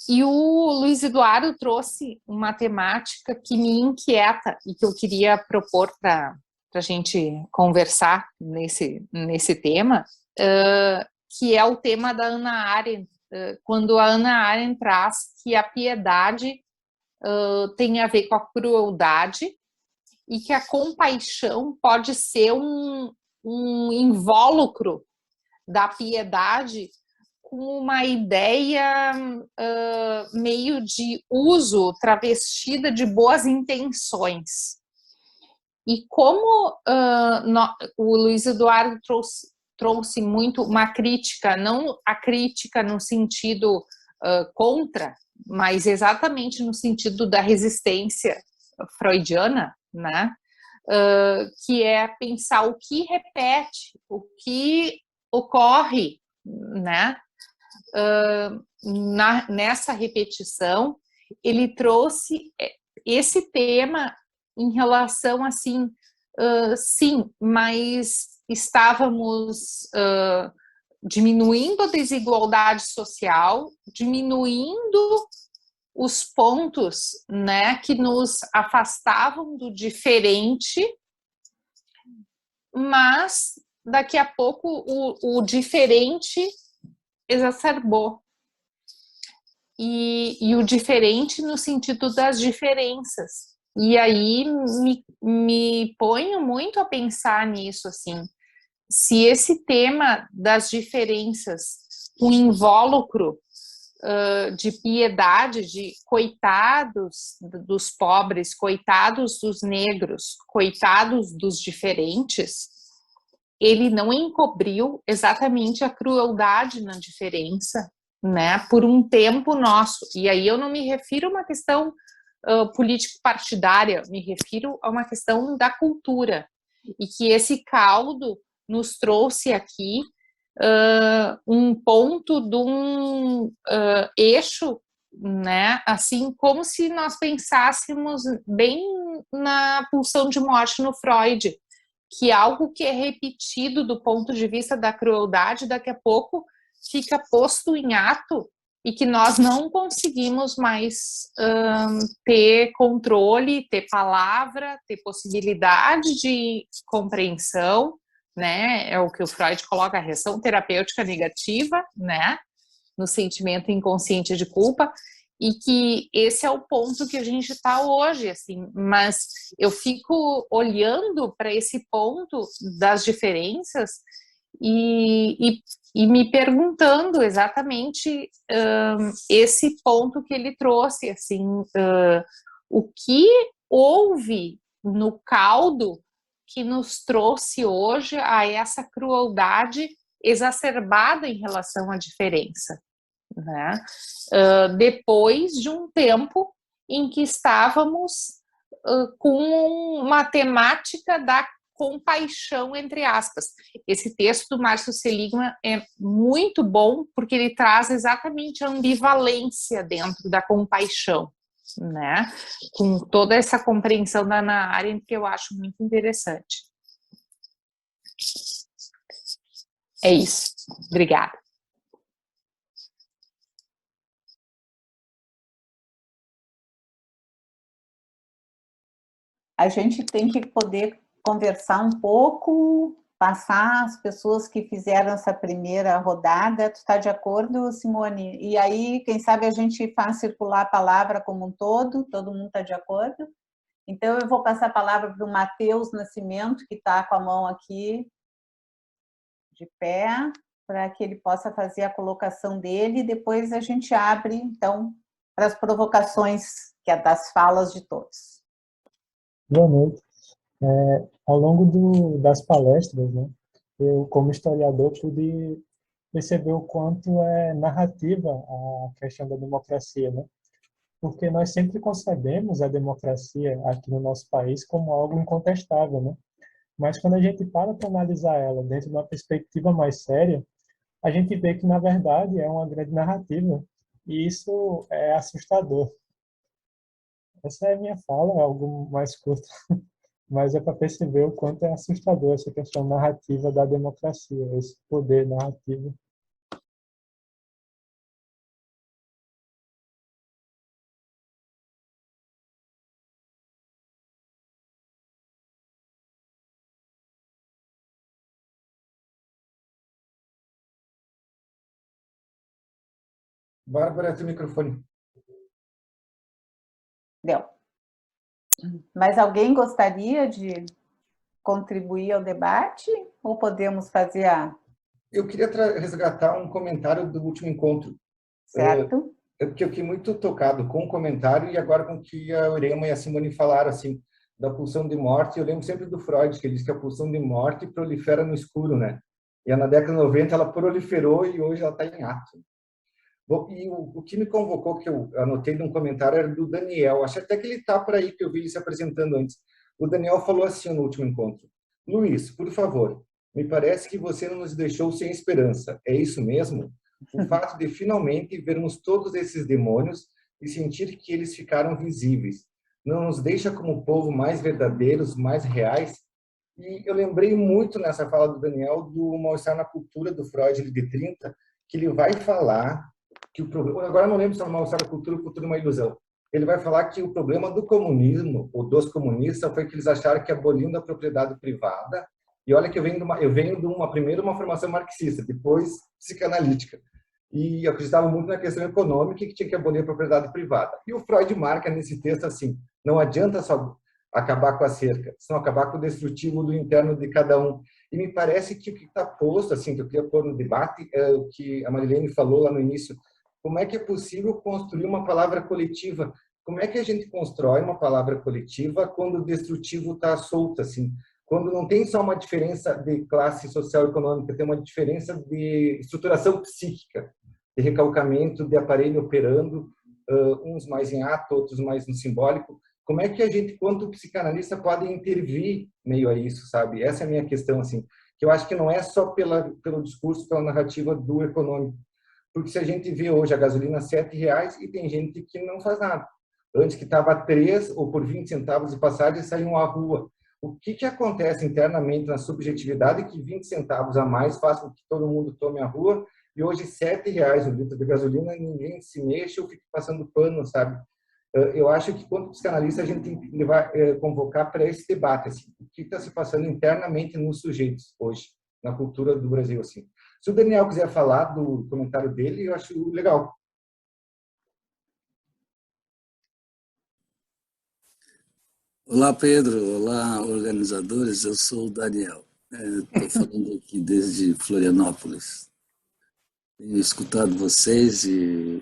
E o Luiz Eduardo trouxe uma temática que me inquieta e que eu queria propor para a gente conversar nesse tema, que é o tema da Hannah Arendt, quando a Hannah Arendt traz que a piedade tem a ver com a crueldade e que a compaixão pode ser um invólucro da piedade, com uma ideia meio de uso travestida de boas intenções. E como o Luiz Eduardo trouxe muito uma crítica, não a crítica no sentido contra, mas exatamente no sentido da resistência freudiana, né? Que é pensar o que repete, o que ocorre, né? Nessa repetição. Ele trouxe esse tema em relação assim, sim, mas estávamos diminuindo a desigualdade social, diminuindo os pontos, né, que nos afastavam do diferente, mas daqui a pouco o diferente exacerbou. E o diferente no sentido das diferenças. E aí me ponho muito a pensar nisso, assim, se esse tema das diferenças, o invólucro de piedade, de coitados dos pobres, coitados dos negros, coitados dos diferentes, ele não encobriu exatamente a crueldade na diferença, né, por um tempo nosso. E aí eu não me refiro a uma questão político-partidária, me refiro a uma questão da cultura. E que esse caldo nos trouxe aqui um ponto de um eixo, né, assim, como se nós pensássemos bem na pulsão de morte no Freud, que algo que é repetido do ponto de vista da crueldade, daqui a pouco fica posto em ato e que nós não conseguimos mais ter controle, ter palavra, ter possibilidade de compreensão, né? É o que o Freud coloca, a reação terapêutica negativa, né? No sentimento inconsciente de culpa, e que esse é o ponto que a gente está hoje, assim, mas eu fico olhando para esse ponto das diferenças e me perguntando exatamente esse ponto que ele trouxe, assim, o que houve no caldo que nos trouxe hoje a essa crueldade exacerbada em relação à diferença, né? Depois de um tempo em que estávamos com uma temática da compaixão, entre aspas. Esse texto do Márcio Seligman é muito bom porque ele traz exatamente a ambivalência dentro da compaixão, né? Com toda essa compreensão da Hannah Arendt, que eu acho muito interessante. É isso. Obrigada. A gente tem que poder conversar um pouco, passar as pessoas que fizeram essa primeira rodada. Tu está de acordo, Simone? E aí, quem sabe a gente faz circular a palavra como um todo mundo está de acordo? Então, eu vou passar a palavra para o Matheus Nascimento, que está com a mão aqui de pé, para que ele possa fazer a colocação dele, e depois a gente abre, então, para as provocações, que é das falas de todos. Boa noite. Ao longo das palestras, né, eu, como historiador, pude perceber o quanto é narrativa a questão da democracia, né? Porque nós sempre concebemos a democracia aqui no nosso país como algo incontestável, né? Mas quando a gente para analisar ela dentro de uma perspectiva mais séria, a gente vê que, na verdade, é uma grande narrativa, e isso é assustador. Essa é a minha fala, é algo mais curto, mas é para perceber o quanto é assustador essa questão narrativa da democracia, esse poder narrativo. Bárbara, teu microfone. Deu. Mas alguém gostaria de contribuir ao debate? Ou podemos fazer a... Eu queria resgatar um comentário do último encontro. Certo? Porque eu fiquei muito tocado com o comentário e agora com o que a Eurema e a Simone falaram, assim, da pulsão de morte. Eu lembro sempre do Freud, que ele diz que a pulsão de morte prolifera no escuro, né? E na década de 90 ela proliferou e hoje ela está em ato. E o que me convocou, que eu anotei num comentário, era do Daniel. Acho até que ele está por aí, que eu vi ele se apresentando antes. O Daniel falou assim no último encontro: Luiz, por favor, me parece que você não nos deixou sem esperança. É isso mesmo? O fato de finalmente vermos todos esses demônios e sentir que eles ficaram visíveis não nos deixa como povo mais verdadeiros, mais reais? E eu lembrei muito nessa fala do Daniel do Mal-Estar na Cultura, do Freud, de 30, que ele vai falar que o problema, agora não lembro se é o Mal-Estar na Cultura ou Cultura é uma Ilusão, ele vai falar que o problema do comunismo, ou dos comunistas, foi que eles acharam que abolindo a propriedade privada, e olha que eu venho de uma formação marxista, depois psicanalítica, e eu acreditava muito na questão econômica, que tinha que abolir a propriedade privada. E o Freud marca nesse texto assim: não adianta só acabar com a cerca, senão acabar com o destrutivo do interno de cada um. E me parece que o que está posto, assim, que eu queria pôr no debate, é o que a Marilene falou lá no início: como é que é possível construir uma palavra coletiva? Como é que a gente constrói uma palavra coletiva quando o destrutivo está solto, assim? Quando não tem só uma diferença de classe social e econômica, tem uma diferença de estruturação psíquica, de recalcamento de aparelho operando, uns mais em ato, outros mais no simbólico. Como é que a gente, quanto psicanalista, pode intervir meio a isso, sabe? Essa é a minha questão, assim, que eu acho que não é só pelo discurso, pela narrativa do econômico. Porque se a gente vê hoje a gasolina R$ 7,00 e tem gente que não faz nada. Antes que estava 3 ou por 20 centavos de passagem, saíam à rua. O que acontece internamente na subjetividade que 20 centavos a mais faz com que todo mundo tome a rua e hoje R$ 7,00 o litro de gasolina, ninguém se mexe ou fica passando pano, sabe? Eu acho que, quanto psicanalista, a gente tem que levar, convocar para esse debate, assim, o que está se passando internamente nos sujeitos hoje, na cultura do Brasil, assim. Se o Daniel quiser falar do comentário dele, eu acho legal. Olá, Pedro. Olá, organizadores. Eu sou o Daniel. Estou falando aqui desde Florianópolis. Tenho escutado vocês e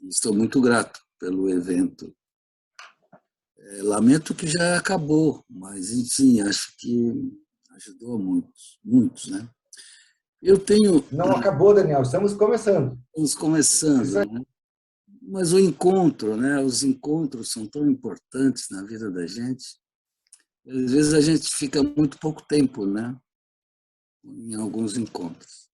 estou muito grato pelo evento. Lamento que já acabou, mas, enfim, acho que ajudou muitos, né? Eu tenho... Não acabou, Daniel. Estamos começando. Estamos começando, né? Mas o encontro, né? Os encontros são tão importantes na vida da gente. Às vezes a gente fica muito pouco tempo, né? Em alguns encontros.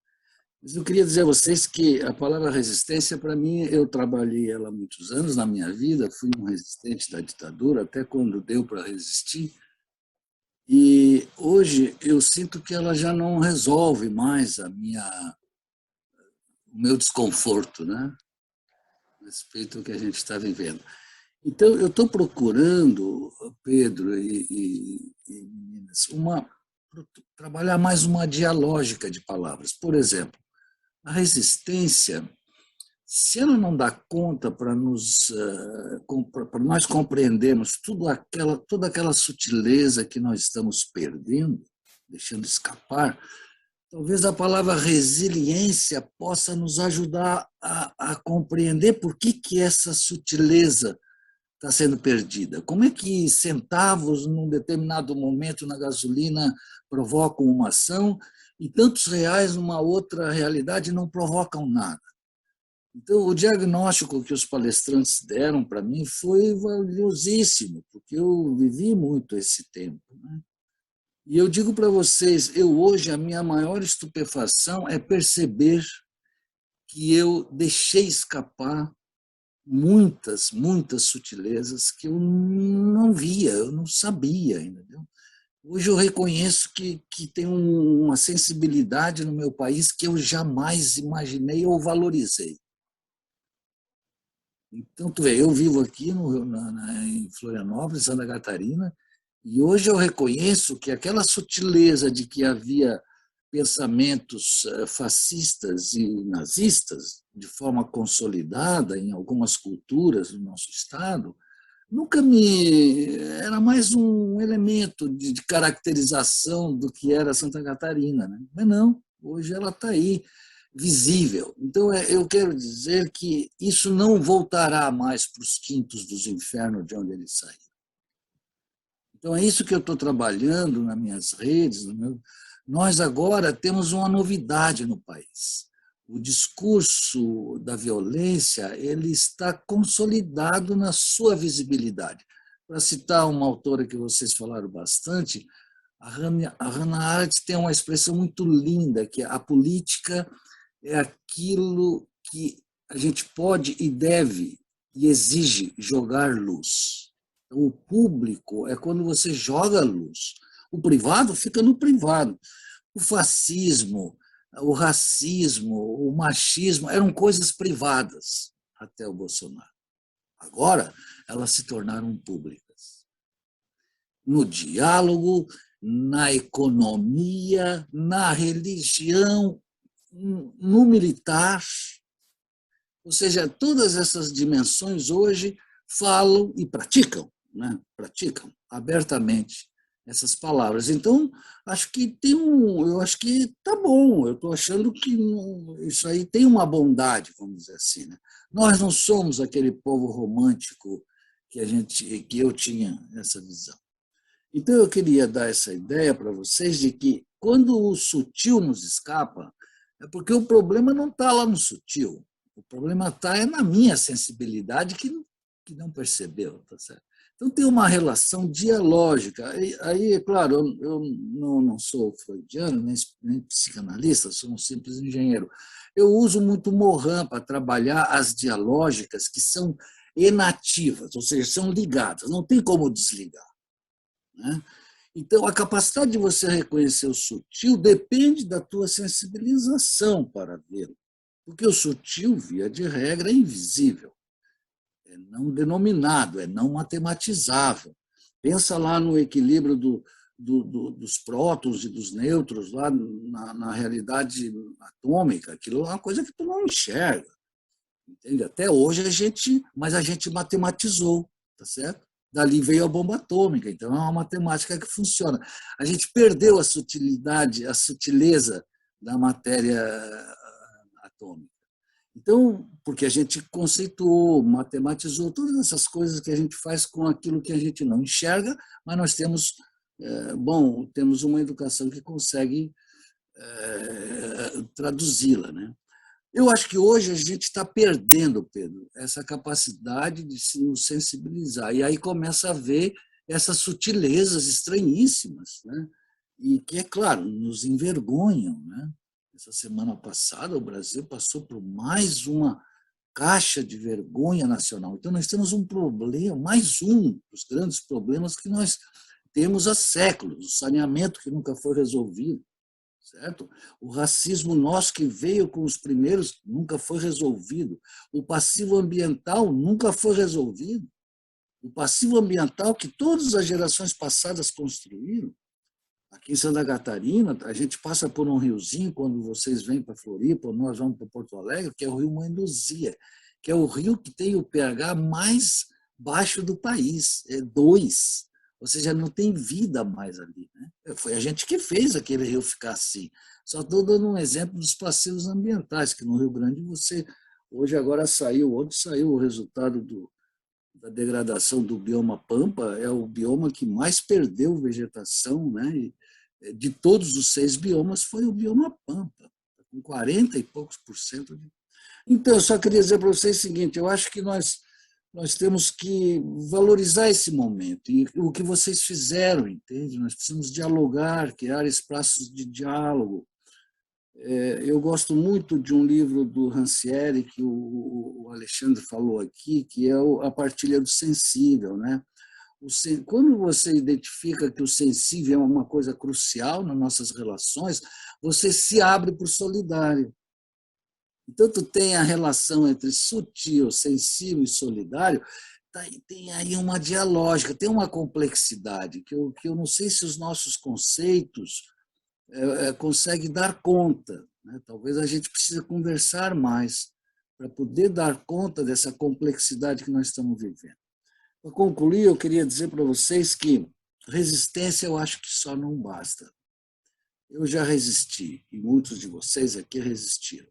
Mas eu queria dizer a vocês que a palavra resistência, para mim, eu trabalhei ela há muitos anos na minha vida, fui um resistente da ditadura, até quando deu para resistir. E hoje eu sinto que ela já não resolve mais o meu desconforto, né? A respeito do que a gente está vivendo. Então, eu estou procurando, Pedro e meninas, trabalhar mais uma dialógica de palavras. Por exemplo, a resistência, se ela não dá conta para nós compreendermos toda aquela sutileza que nós estamos perdendo, deixando escapar, talvez a palavra resiliência possa nos ajudar a compreender por que essa sutileza está sendo perdida. Como é que centavos, num determinado momento na gasolina, provocam uma ação e tantos reais numa outra realidade não provocam nada? Então, o diagnóstico que os palestrantes deram para mim foi valiosíssimo, porque eu vivi muito esse tempo, né? E eu digo para vocês, hoje, a minha maior estupefação é perceber que eu deixei escapar muitas sutilezas que eu não via, eu não sabia, entendeu? Hoje eu reconheço que tem uma sensibilidade no meu país que eu jamais imaginei ou valorizei. Então, tu vê, eu vivo aqui em Florianópolis, Santa Catarina, e hoje eu reconheço que aquela sutileza de que havia pensamentos fascistas e nazistas de forma consolidada em algumas culturas do nosso estado, nunca era mais um elemento de caracterização do que era Santa Catarina, né? Mas não, hoje ela está aí, visível. Então, eu quero dizer que isso não voltará mais para os quintos dos infernos de onde ele saiu. Então, é isso que eu estou trabalhando nas minhas redes. Nós agora temos uma novidade no país. O discurso da violência ele está consolidado na sua visibilidade. Para citar uma autora que vocês falaram bastante, a Hannah Arendt tem uma expressão muito linda, que a política é aquilo que a gente pode e deve e exige jogar luz. Então, o público é quando você joga luz. O privado fica no privado. O fascismo, o racismo, o machismo eram coisas privadas até o Bolsonaro. Agora, elas se tornaram públicas. No diálogo, na economia, na religião, no militar. Ou seja, todas essas dimensões hoje falam e praticam, né? Praticam abertamente essas palavras. Então, acho que eu acho que tá bom. Eu estou achando que isso aí tem uma bondade, vamos dizer assim, né? Nós não somos aquele povo romântico que eu tinha essa visão. Então, eu queria dar essa ideia para vocês de que quando o sutil nos escapa, é porque o problema não está lá no sutil. O problema está na minha sensibilidade que não percebeu, tá certo? Então, tem uma relação dialógica. Aí é claro, eu não sou freudiano, nem psicanalista, sou um simples engenheiro. Eu uso muito Morin para trabalhar as dialógicas que são enativas, ou seja, são ligadas, não tem como desligar, né? Então, a capacidade de você reconhecer o sutil depende da tua sensibilização para vê-lo, porque o sutil, via de regra, é invisível. É não denominado, é não matematizável. Pensa lá no equilíbrio dos prótons e dos nêutrons, lá na realidade atômica. Aquilo é uma coisa que tu não enxerga. Entende? Até hoje mas a gente matematizou, tá certo? Dali veio a bomba atômica, então é uma matemática que funciona. A gente perdeu a sutilidade, a sutileza da matéria atômica. Então, porque a gente conceituou, matematizou, todas essas coisas que a gente faz com aquilo que a gente não enxerga, mas nós temos, temos uma educação que consegue traduzi-la, né? Eu acho que hoje a gente está perdendo, Pedro, essa capacidade de se nos sensibilizar. E aí começa a ver essas sutilezas estranhíssimas, né? E que, é claro, nos envergonham, né? Essa semana passada, o Brasil passou por mais uma caixa de vergonha nacional. Então, nós temos um problema, mais um dos grandes problemas que nós temos há séculos, o saneamento que nunca foi resolvido, certo? O racismo nosso que veio com os primeiros nunca foi resolvido. O passivo ambiental nunca foi resolvido. O passivo ambiental que todas as gerações passadas construíram. Aqui em Santa Catarina, a gente passa por um riozinho quando vocês vêm para Floripa, nós vamos para Porto Alegre, que é o rio Mãe Luzia, que é o rio que tem o pH mais baixo do país, é 2. Ou seja, não tem vida mais ali, né? Foi a gente que fez aquele rio ficar assim. Só estou dando um exemplo dos passivos ambientais, que no Rio Grande hoje agora ontem saiu o resultado da degradação do bioma Pampa, é o bioma que mais perdeu vegetação, né? E de todos os 6 biomas foi o bioma Pampa, com 40 e poucos %. Então, eu só queria dizer para vocês o seguinte, eu acho que nós temos que valorizar esse momento, e o que vocês fizeram, entende? Nós precisamos dialogar, criar espaços de diálogo. Eu gosto muito de um livro do Rancière, que o Alexandre falou aqui, que é A Partilha do Sensível, né? Quando você identifica que o sensível é uma coisa crucial nas nossas relações, você se abre para o solidário. Então, tu tem a relação entre sutil, sensível e solidário, tem aí uma dialógica, tem uma complexidade, que eu não sei se os nossos conceitos conseguem dar conta, né? Talvez a gente precise conversar mais para poder dar conta dessa complexidade que nós estamos vivendo. Para concluir, eu queria dizer para vocês que resistência eu acho que só não basta. Eu já resisti, e muitos de vocês aqui resistiram.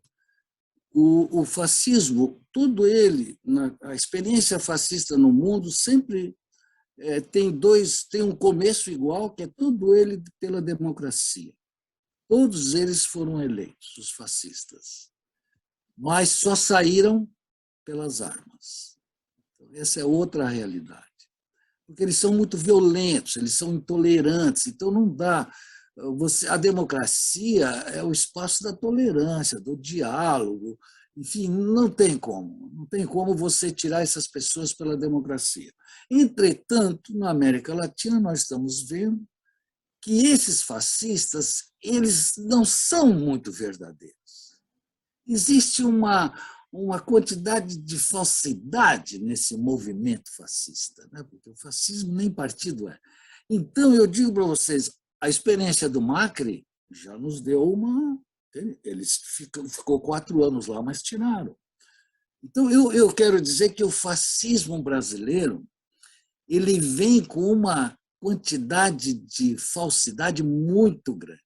O fascismo, tudo ele, a experiência fascista no mundo sempre tem um começo igual, que é tudo ele pela democracia. Todos eles foram eleitos, os fascistas, mas só saíram pelas armas. Então, essa é outra realidade. Porque eles são muito violentos, eles são intolerantes, então não dá. A democracia é o espaço da tolerância, do diálogo, enfim, não tem como você tirar essas pessoas pela democracia. Entretanto, na América Latina, nós estamos vendo que esses fascistas, eles não são muito verdadeiros. Existe uma quantidade de falsidade nesse movimento fascista, né? Porque o fascismo nem partido é. Então, eu digo para vocês, a experiência do Macri já nos deu uma... Eles ficou 4 anos lá, mas tiraram. Então, eu quero dizer que o fascismo brasileiro ele vem com uma quantidade de falsidade muito grande.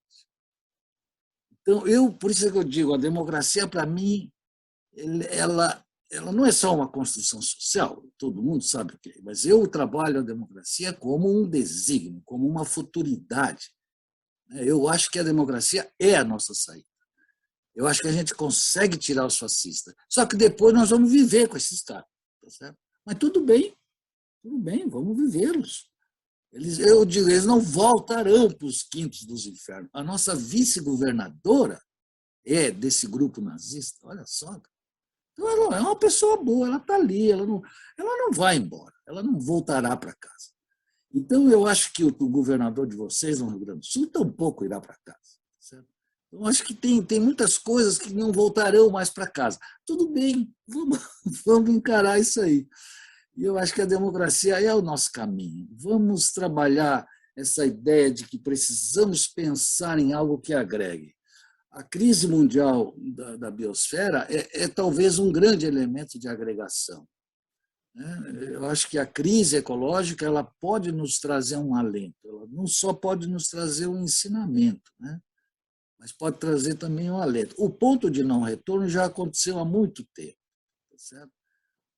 Então, por isso que eu digo, a democracia, para mim, ela não é só uma construção social, todo mundo sabe o que é, mas eu trabalho a democracia como um desígnio, como uma futuridade. Eu acho que a democracia é a nossa saída. Eu acho que a gente consegue tirar os fascistas. Só que depois nós vamos viver com esses caras. Tá certo? Mas tudo bem, vamos vivê-los. Eu digo, eles não voltarão para os quintos dos infernos. A nossa vice-governadora é desse grupo nazista, olha só. Então, ela é uma pessoa boa, ela está ali, ela não vai embora, ela não voltará para casa. Então, eu acho que o governador de vocês no Rio Grande do Sul tampouco irá para casa. Certo? Eu acho que tem muitas coisas que não voltarão mais para casa. Tudo bem, vamos encarar isso aí. E eu acho que a democracia é o nosso caminho. Vamos trabalhar essa ideia de que precisamos pensar em algo que agregue. A crise mundial da biosfera é talvez um grande elemento de agregação. Eu acho que a crise ecológica ela pode nos trazer um alento, ela não só pode nos trazer um ensinamento, né? Mas pode trazer também um alento. O ponto de não retorno já aconteceu há muito tempo. Tá certo?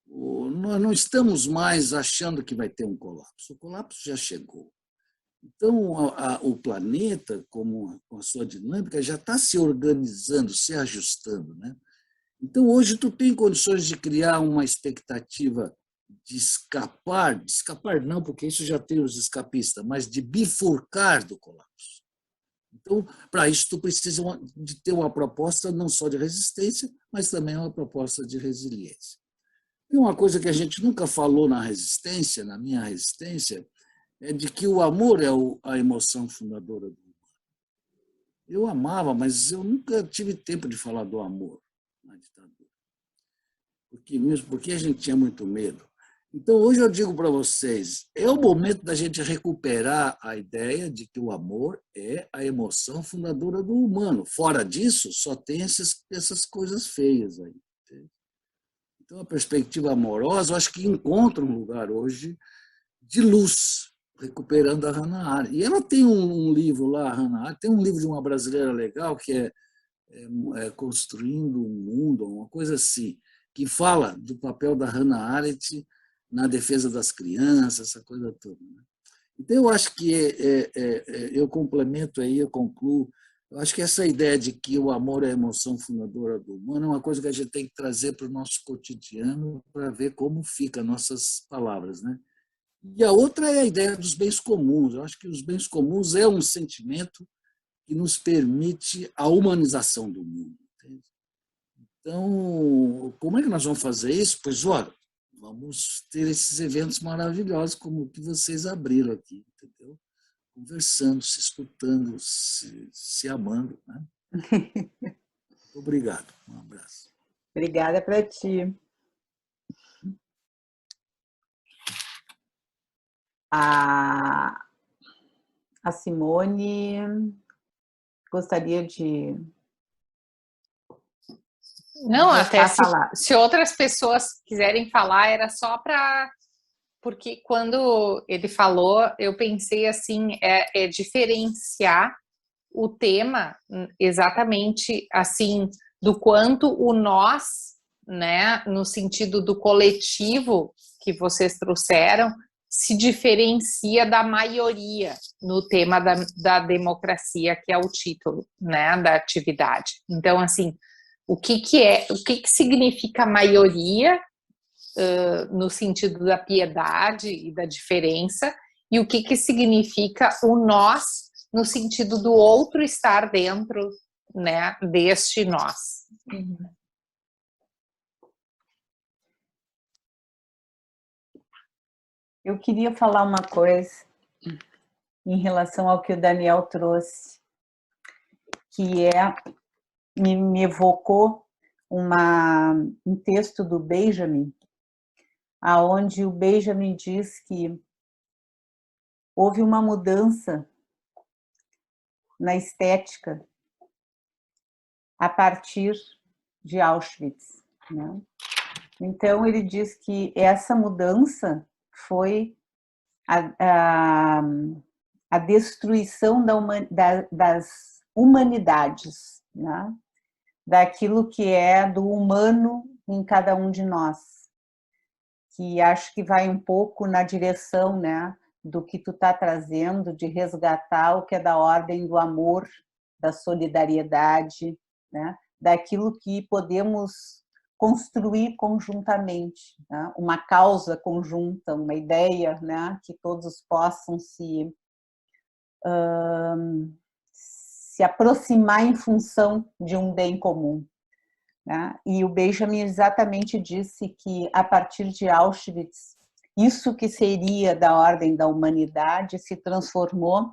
Nós não estamos mais achando que vai ter um colapso. O colapso já chegou. Então, o planeta, com a sua dinâmica, já está se organizando, se ajustando, né? Então, hoje, tu tem condições de criar uma expectativa de escapar não, porque isso já tem os escapistas, mas de bifurcar do colapso. Então, para isso, tu precisa de ter uma proposta não só de resistência, mas também uma proposta de resiliência. E uma coisa que a gente nunca falou na resistência, na minha resistência, é de que o amor é a emoção fundadora do humano. Eu amava, mas eu nunca tive tempo de falar do amor na ditadura. Mesmo porque a gente tinha muito medo. Então, hoje eu digo para vocês, é o momento da gente recuperar a ideia de que o amor é a emoção fundadora do humano. Fora disso, só tem essas coisas feias aí. Então, a perspectiva amorosa, eu acho que encontra um lugar hoje de luz, recuperando a Hannah Arendt. E ela tem um livro lá, a Hannah Arendt, tem um livro de uma brasileira legal, que é Construindo um Mundo, uma coisa assim, que fala do papel da Hannah Arendt na defesa das crianças, essa coisa toda. Né? Então, eu acho que eu complemento aí, eu concluo, eu acho que essa ideia de que o amor é a emoção fundadora do humano é uma coisa que a gente tem que trazer para o nosso cotidiano para ver como ficam nossas palavras. Né? E a outra é a ideia dos bens comuns. Eu acho que os bens comuns é um sentimento que nos permite a humanização do mundo. Entende? Então, como é que nós vamos fazer isso? Pois, olha, vamos ter esses eventos maravilhosos como o que vocês abriram aqui, entendeu? Conversando, se escutando, se amando. Né? Obrigado. Um abraço. Obrigada para ti. A Simone gostaria de... Não, até se outras pessoas quiserem falar, era só para... Porque quando ele falou, eu pensei assim, é diferenciar o tema exatamente assim, do quanto o nós, né, no sentido do coletivo que vocês trouxeram, se diferencia da maioria no tema da democracia, que é o título, né, da atividade. Então, assim, o que significa maioria no sentido da piedade e da diferença, e o que significa o nós no sentido do outro estar dentro, né, deste nós. Eu queria falar uma coisa em relação ao que o Daniel trouxe, que me evocou um texto do Benjamin, aonde o Benjamin diz que houve uma mudança na estética a partir de Auschwitz, né? Então, ele diz que essa mudança foi a destruição das humanidades, né? Daquilo que é do humano em cada um de nós, que acho que vai um pouco na direção, né, do que tu está trazendo, de resgatar o que é da ordem do amor, da solidariedade, né, daquilo que podemos construir conjuntamente, né? Uma causa conjunta, uma ideia, né? Que todos possam se aproximar em função de um bem comum, né? E o Benjamin exatamente disse que, a partir de Auschwitz, isso que seria da ordem da humanidade se transformou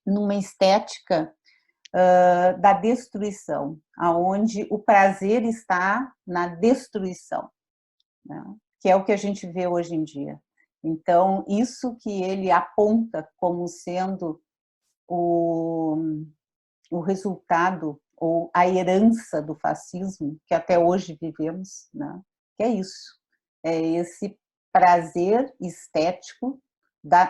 numa estética da destruição, aonde o prazer está na destruição, né? Que é o que a gente vê hoje em dia. Então, isso que ele aponta como sendo o resultado ou a herança do fascismo, que até hoje vivemos, né? Que é isso, é esse prazer estético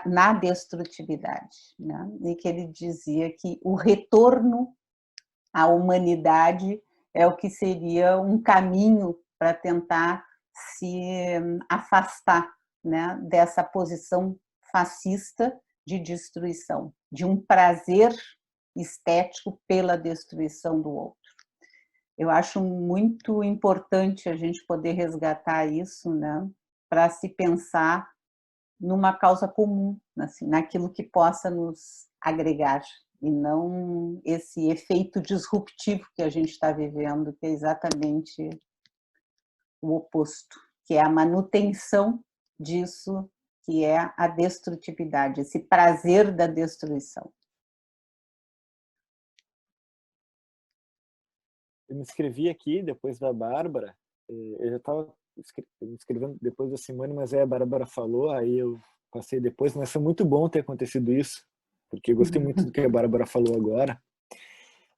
na destrutividade, né? E que ele dizia que o retorno à humanidade é o que seria um caminho para tentar se afastar, né, dessa posição fascista de destruição, de um prazer estético pela destruição do outro. Eu acho muito importante a gente poder resgatar isso, né, para se pensar numa causa comum, assim, naquilo que possa nos agregar, e não esse efeito disruptivo que a gente está vivendo, que é exatamente o oposto, que é a manutenção disso, que é a destrutividade, esse prazer da destruição. Eu me inscrevi aqui depois da Bárbara, eu já estava me inscrevendo depois da Simone, mas a Bárbara falou, aí eu passei depois, mas foi muito bom ter acontecido isso, porque eu gostei muito do que a Bárbara falou agora.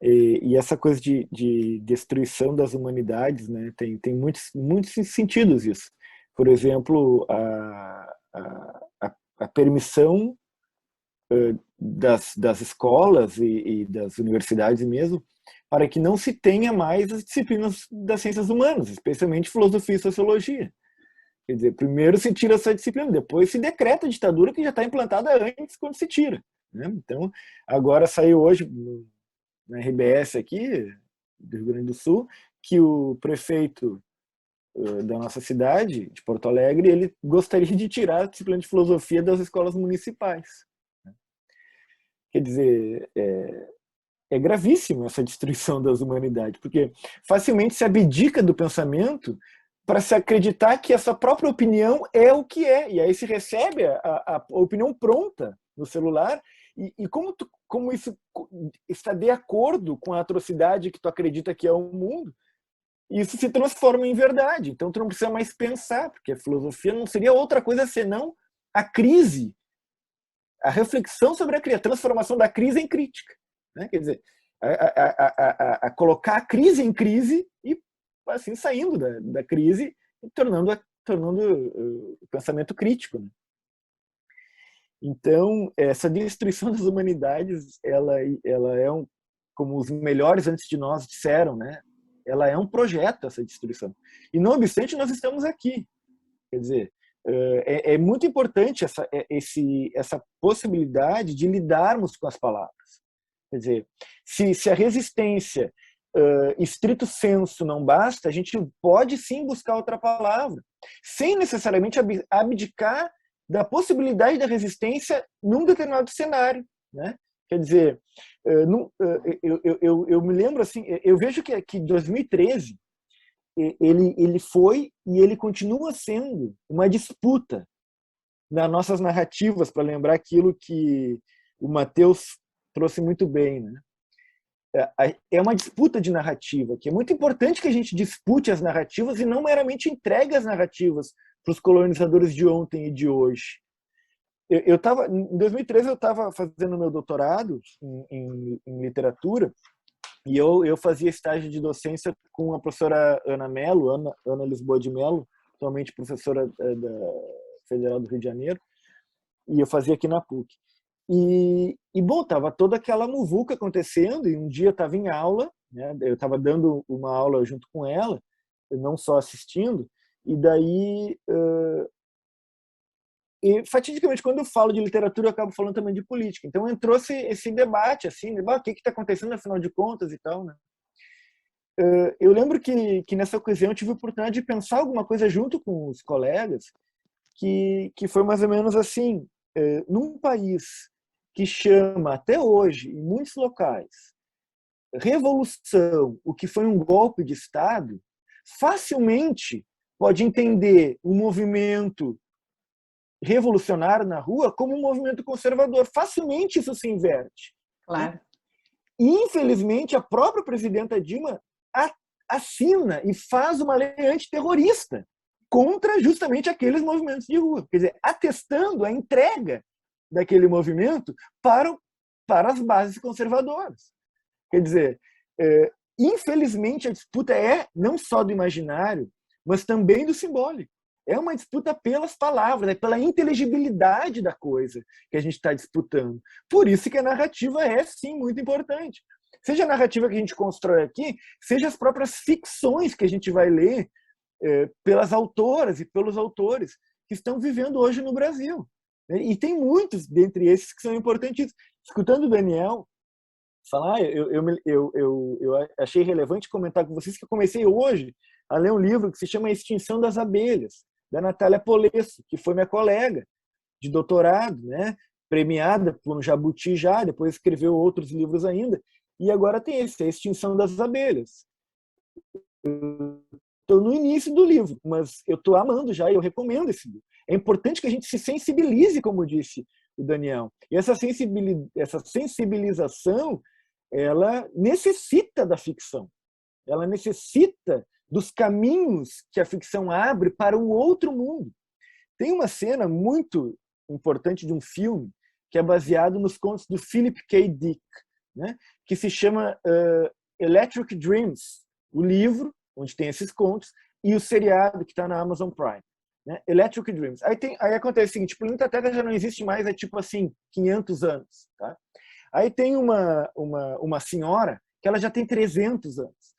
E essa coisa de destruição das humanidades, né, tem muitos sentidos isso. Por exemplo, a permissão das escolas e das universidades mesmo, para que não se tenha mais as disciplinas das ciências humanas, especialmente filosofia e sociologia. Quer dizer, primeiro se tira essa disciplina, depois se decreta a ditadura que já está implantada antes quando se tira, né? Então, agora saiu hoje na RBS aqui, do Rio Grande do Sul, que o prefeito da nossa cidade, de Porto Alegre, ele gostaria de tirar a disciplina de filosofia das escolas municipais. Quer dizer, é gravíssimo essa destruição das humanidades, porque facilmente se abdica do pensamento para se acreditar que essa própria opinião é o que é, e aí se recebe a opinião pronta no celular, e como isso está de acordo com a atrocidade que tu acredita que é o mundo, isso se transforma em verdade. Então tu não precisa mais pensar, porque a filosofia não seria outra coisa senão a crise, a reflexão sobre a transformação da crise em crítica, né? Quer dizer, a colocar a crise em crise e assim saindo da crise e tornando o pensamento crítico, né? Então, essa destruição das humanidades, ela é como os melhores antes de nós disseram, né? Ela é um projeto, essa destruição. E não obstante, nós estamos aqui. Quer dizer, é muito importante essa possibilidade de lidarmos com as palavras. Quer dizer, se a resistência estrito sensu não basta, a gente pode sim buscar outra palavra, sem necessariamente abdicar da possibilidade da resistência num determinado cenário, né? Quer dizer, eu me lembro assim, eu vejo que 2013 ele foi e ele continua sendo uma disputa nas nossas narrativas, para lembrar aquilo que o Matheus trouxe muito bem, né? É uma disputa de narrativa, que é muito importante que a gente dispute as narrativas e não meramente entregue as narrativas para os colonizadores de ontem e de hoje. Em 2013 eu estava fazendo meu doutorado em literatura e eu fazia estágio de docência com a professora Ana Mello, Ana Lisboa de Mello, atualmente professora da Federal do Rio de Janeiro, e eu fazia aqui na PUC. E bom, estava toda aquela muvuca acontecendo, e um dia eu estava em aula, né, eu estava dando uma aula junto com ela, não só assistindo, e daí, e fatidicamente, quando eu falo de literatura, eu acabo falando também de política. Então entrou esse debate, assim, o que está acontecendo, afinal de contas, e tal, né? eu lembro que nessa ocasião eu tive a oportunidade de pensar alguma coisa junto com os colegas, que foi mais ou menos assim, num país que chama até hoje, em muitos locais, revolução, o que foi um golpe de Estado, facilmente pode entender um movimento revolucionário na rua como um movimento conservador. Facilmente isso se inverte. Claro. E, infelizmente, a própria presidenta Dilma assina e faz uma lei antiterrorista contra justamente aqueles movimentos de rua. Quer dizer, atestando a entrega daquele movimento para as bases conservadoras. Quer dizer, infelizmente, a disputa é não só do imaginário, mas também do simbólico. É uma disputa pelas palavras, pela inteligibilidade da coisa que a gente está disputando. Por isso que a narrativa é, sim, muito importante. Seja a narrativa que a gente constrói aqui, seja as próprias ficções que a gente vai ler pelas autoras e pelos autores que estão vivendo hoje no Brasil. E tem muitos dentre esses que são importantes. Escutando o Daniel falar, eu achei relevante comentar com vocês que eu comecei hoje a ler um livro que se chama A Extinção das Abelhas, da Natália Polesso, que foi minha colega de doutorado, né? Premiada por um Jabuti já, depois escreveu outros livros ainda, e agora tem esse, A Extinção das Abelhas. Estou no início do livro, mas eu estou amando já e eu recomendo esse livro. É importante que a gente se sensibilize, como disse o Daniel. E essa sensibilização, ela necessita da ficção. Ela necessita dos caminhos que a ficção abre para um outro mundo. Tem uma cena muito importante de um filme que é baseado nos contos do Philip K. Dick, né? Que se chama Electric Dreams, o livro onde tem esses contos, e o seriado que está na Amazon Prime, né? Electric Dreams. Aí acontece o seguinte, o planeta Terra já não existe mais, é tipo assim, 500 anos. Tá? Aí tem uma senhora que ela já tem 300 anos.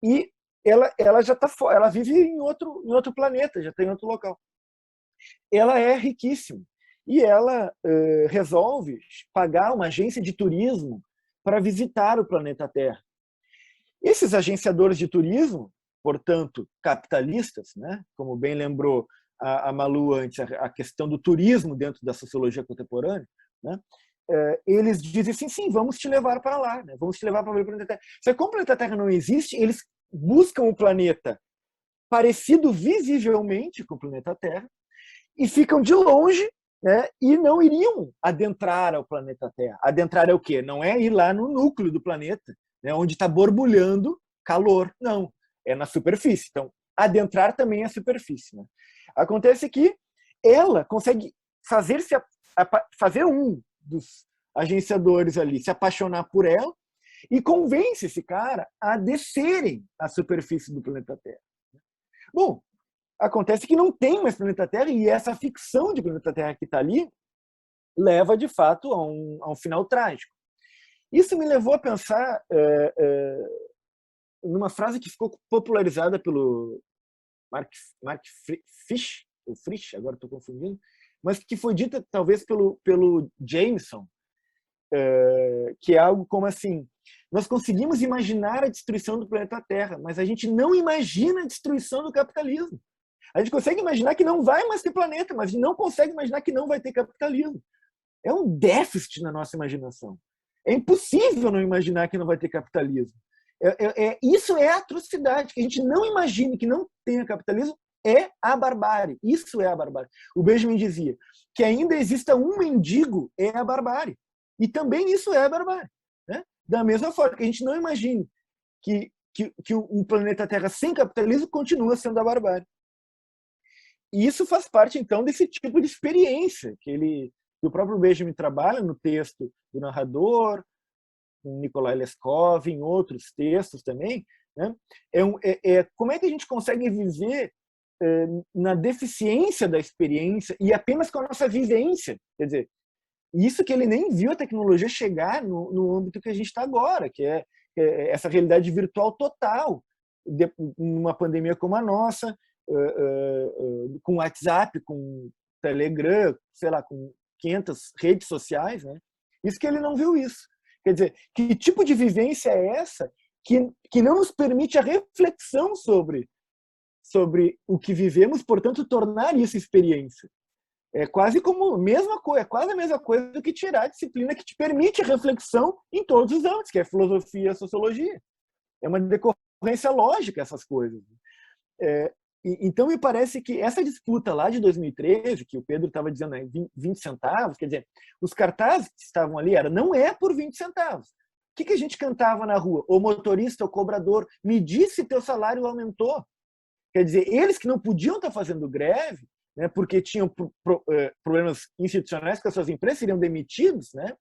E ela já ela vive em outro planeta, já tem outro local. Ela é riquíssima. E ela resolve pagar uma agência de turismo para visitar o planeta Terra. Esses agenciadores de turismo, portanto, capitalistas, né? Como bem lembrou a Malu antes, a questão do turismo dentro da sociologia contemporânea, né? Eles dizem assim, sim, vamos te levar para lá, né? Vamos te levar para ver o planeta Terra. Só que como o planeta Terra não existe, eles buscam um planeta parecido visivelmente com o planeta Terra e ficam de longe, né? E não iriam adentrar ao planeta Terra. Adentrar é o quê? Não é ir lá no núcleo do planeta, né? Onde está borbulhando calor. Não, é na superfície. Então, adentrar também é a superfície, né? Acontece que ela consegue fazer um dos agenciadores ali se apaixonar por ela e convence esse cara a descerem à superfície do planeta Terra. Bom, acontece que não tem mais planeta Terra e essa ficção de planeta Terra que está ali leva, de fato, a um final trágico. Isso me levou a pensar numa frase que ficou popularizada pelo Mark Fish, ou Frisch, agora estou confundindo, mas que foi dita talvez pelo Jameson, que é algo como assim: nós conseguimos imaginar a destruição do planeta Terra, mas a gente não imagina a destruição do capitalismo. A gente consegue imaginar que não vai mais ter planeta, mas a gente não consegue imaginar que não vai ter capitalismo. É um déficit na nossa imaginação. É impossível não imaginar que não vai ter capitalismo. Isso é a atrocidade. Que a gente não imagine que não tenha capitalismo é a barbárie. Isso é a barbárie. O Benjamin dizia que ainda exista um mendigo é a barbárie. E também isso é a barbárie. Né? Da mesma forma que a gente não imagine que um planeta Terra sem capitalismo continua sendo a barbárie. E isso faz parte, então, desse tipo de experiência que o próprio Benjamin trabalha no texto do narrador, com Nikolai Leskov, em outros textos também. Né? Como é que a gente consegue viver na deficiência da experiência e apenas com a nossa vivência? Quer dizer, isso que ele nem viu a tecnologia chegar no âmbito que a gente está agora, que é essa realidade virtual total, numa pandemia como a nossa, com WhatsApp, com Telegram, sei lá, com 500 redes sociais, né? Isso que ele não viu isso. Quer dizer, que tipo de vivência é essa que não nos permite a reflexão sobre o que vivemos, portanto, tornar isso experiência. É quase a mesma coisa do que tirar a disciplina que te permite a reflexão em todos os âmbitos, que é filosofia e a sociologia. É uma decorrência lógica essas coisas. Então, me parece que essa disputa lá de 2013, que o Pedro estava dizendo, 20 centavos, quer dizer, os cartazes que estavam ali não é por 20 centavos. O que a gente cantava na rua? O motorista, o cobrador, me disse se teu salário aumentou. Quer dizer, eles que não podiam estar fazendo greve, né, porque tinham problemas institucionais com as suas empresas, seriam demitidos, né,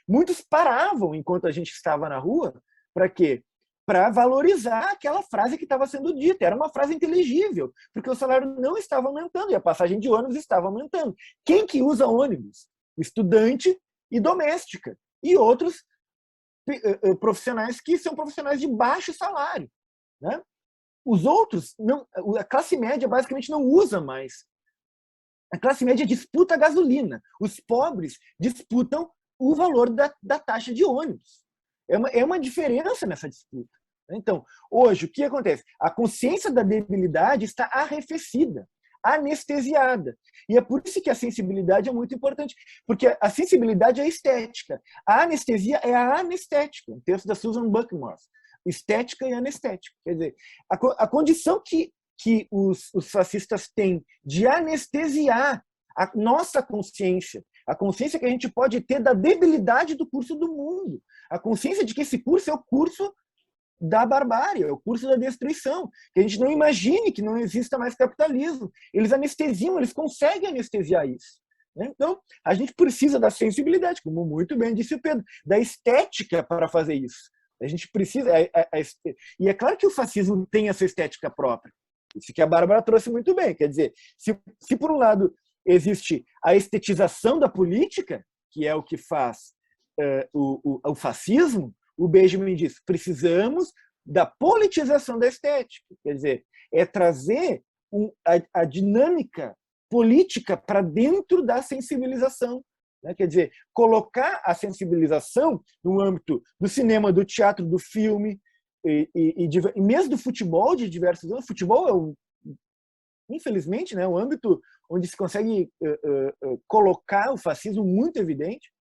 muitos paravam enquanto a gente estava na rua. Para quê? Para valorizar aquela frase que estava sendo dita. Era uma frase inteligível, porque o salário não estava aumentando e a passagem de ônibus estava aumentando. Quem que usa ônibus? Estudante e doméstica. E outros profissionais que são profissionais de baixo salário, né? Os outros, a classe média basicamente não usa mais. A classe média disputa a gasolina. Os pobres disputam o valor da taxa de ônibus. É uma diferença nessa disputa. Então, hoje, o que acontece? A consciência da debilidade está arrefecida, anestesiada. E é por isso que a sensibilidade é muito importante, porque a sensibilidade é estética. A anestesia é a anestética, um texto da Susan Buckmore. Estética e anestética. Quer dizer, a condição que os fascistas têm de anestesiar a nossa consciência, a consciência que a gente pode ter da debilidade do curso do mundo, a consciência de que esse curso é o curso da barbárie, é o curso da destruição, que a gente não imagine que não exista mais capitalismo. Eles anestesiam, eles conseguem anestesiar isso. Então, a gente precisa da sensibilidade, como muito bem disse o Pedro, da estética para fazer isso. A gente precisa... E é claro que o fascismo tem essa estética própria. Isso que a Bárbara trouxe muito bem. Quer dizer, se por um lado existe a estetização da política, que é o que faz o fascismo, o Benjamin diz, precisamos da politização da estética. Quer dizer, é trazer a dinâmica política para dentro da sensibilização. Né? Quer dizer, colocar a sensibilização no âmbito do cinema, do teatro, do filme, e mesmo do futebol, de diversos anos. Futebol é, infelizmente, né, um âmbito onde se consegue colocar o fascismo muito evidente,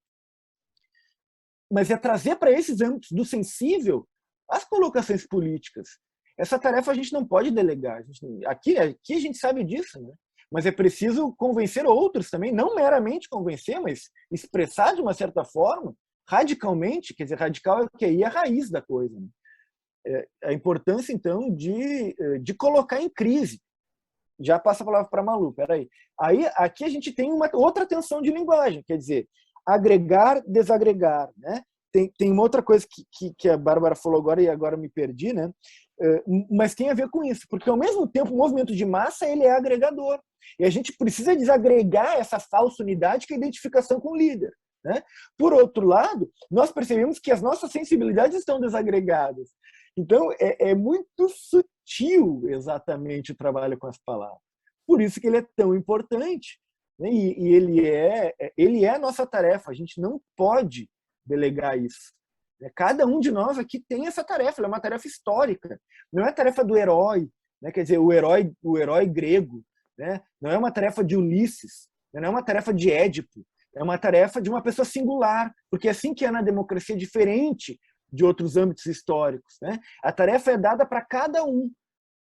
mas é trazer para esses âmbitos do sensível as colocações políticas. Essa tarefa a gente não pode delegar. Aqui a gente sabe disso, né? Mas é preciso convencer outros também, não meramente convencer, mas expressar de uma certa forma, radicalmente, quer dizer, radical é que aí é a raiz da coisa. Né? A importância, então, de colocar em crise. Já passa a palavra para a Malu, peraí. Aí, aqui a gente tem uma outra tensão de linguagem, quer dizer, agregar, desagregar, né? Tem uma outra coisa que a Bárbara falou agora e agora me perdi, né? Mas tem a ver com isso, porque ao mesmo tempo o movimento de massa ele é agregador e a gente precisa desagregar essa falsa unidade que é a identificação com o líder, né? Por outro lado, nós percebemos que as nossas sensibilidades estão desagregadas, então é muito sutil exatamente o trabalho com as palavras, por isso que ele é tão importante, né? E ele é a nossa tarefa, a gente não pode delegar isso. Cada um de nós aqui tem essa tarefa, ela é uma tarefa histórica, não é a tarefa do herói, né? Quer dizer, o herói grego, né? Não é uma tarefa de Ulisses, não é uma tarefa de Édipo, é uma tarefa de uma pessoa singular, porque é assim que é na democracia, diferente de outros âmbitos históricos, né? A tarefa é dada para cada um.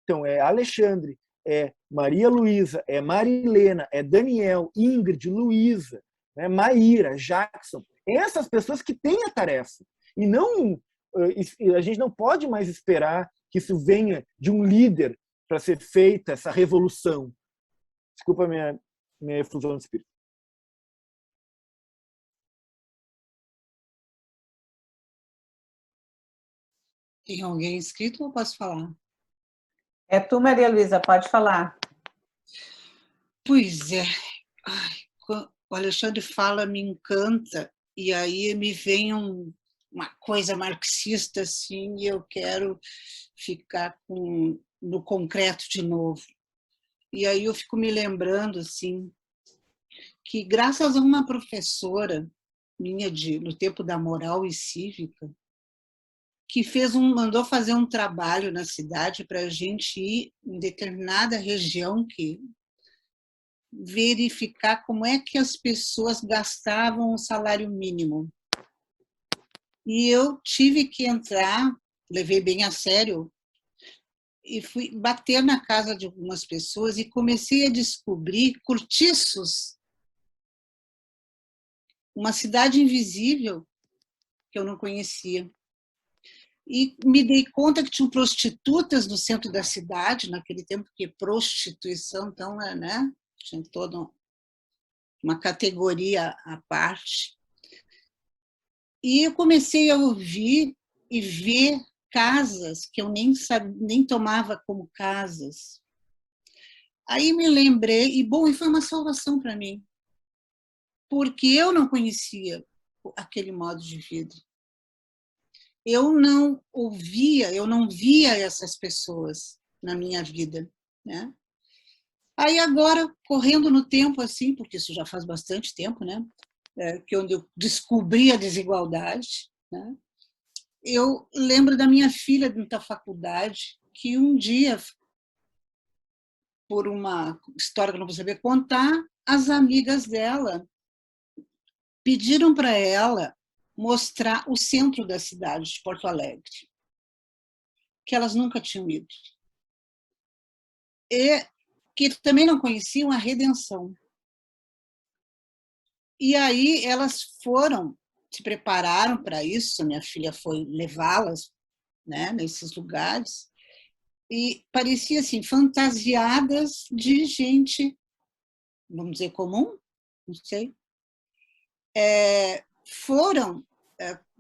Então, é Alexandre, é Maria Luísa, é Marilena, é Daniel, Ingrid, Luísa, né? Maíra, Jackson, essas pessoas que têm a tarefa. E não, a gente não pode mais esperar que isso venha de um líder para ser feita essa revolução. Desculpa a minha efusão de espírito. Tem alguém inscrito ou posso falar? É tu, Maria Luísa, pode falar. Pois é. Ai, o Alexandre fala, me encanta, e aí me vem uma coisa marxista, assim, e eu quero ficar no concreto de novo. E aí eu fico me lembrando, assim, que graças a uma professora minha no tempo da moral e cívica, que mandou fazer um trabalho na cidade para a gente ir em determinada região que verificar como é que as pessoas gastavam o salário mínimo. E eu tive que entrar, levei bem a sério, e fui bater na casa de algumas pessoas e comecei a descobrir cortiços, uma cidade invisível que eu não conhecia. E me dei conta que tinham prostitutas no centro da cidade, naquele tempo que prostituição, então, né, tinha toda uma categoria à parte. E eu comecei a ouvir e ver casas que eu nem tomava como casas. Aí me lembrei, e foi uma salvação para mim, porque eu não conhecia aquele modo de vida. Eu não ouvia, eu não via essas pessoas na minha vida, né? Aí agora, correndo no tempo assim, porque isso já faz bastante tempo, né? Que onde eu descobri a desigualdade, né? Eu lembro da minha filha dentro da faculdade, que um dia, por uma história que eu não vou saber contar, as amigas dela pediram para ela mostrar o centro da cidade de Porto Alegre, que elas nunca tinham ido. E que também não conheciam a Redenção. E aí elas se prepararam para isso, minha filha foi levá-las, né, nesses lugares, e parecia assim, fantasiadas de gente, vamos dizer, comum, não sei. Foram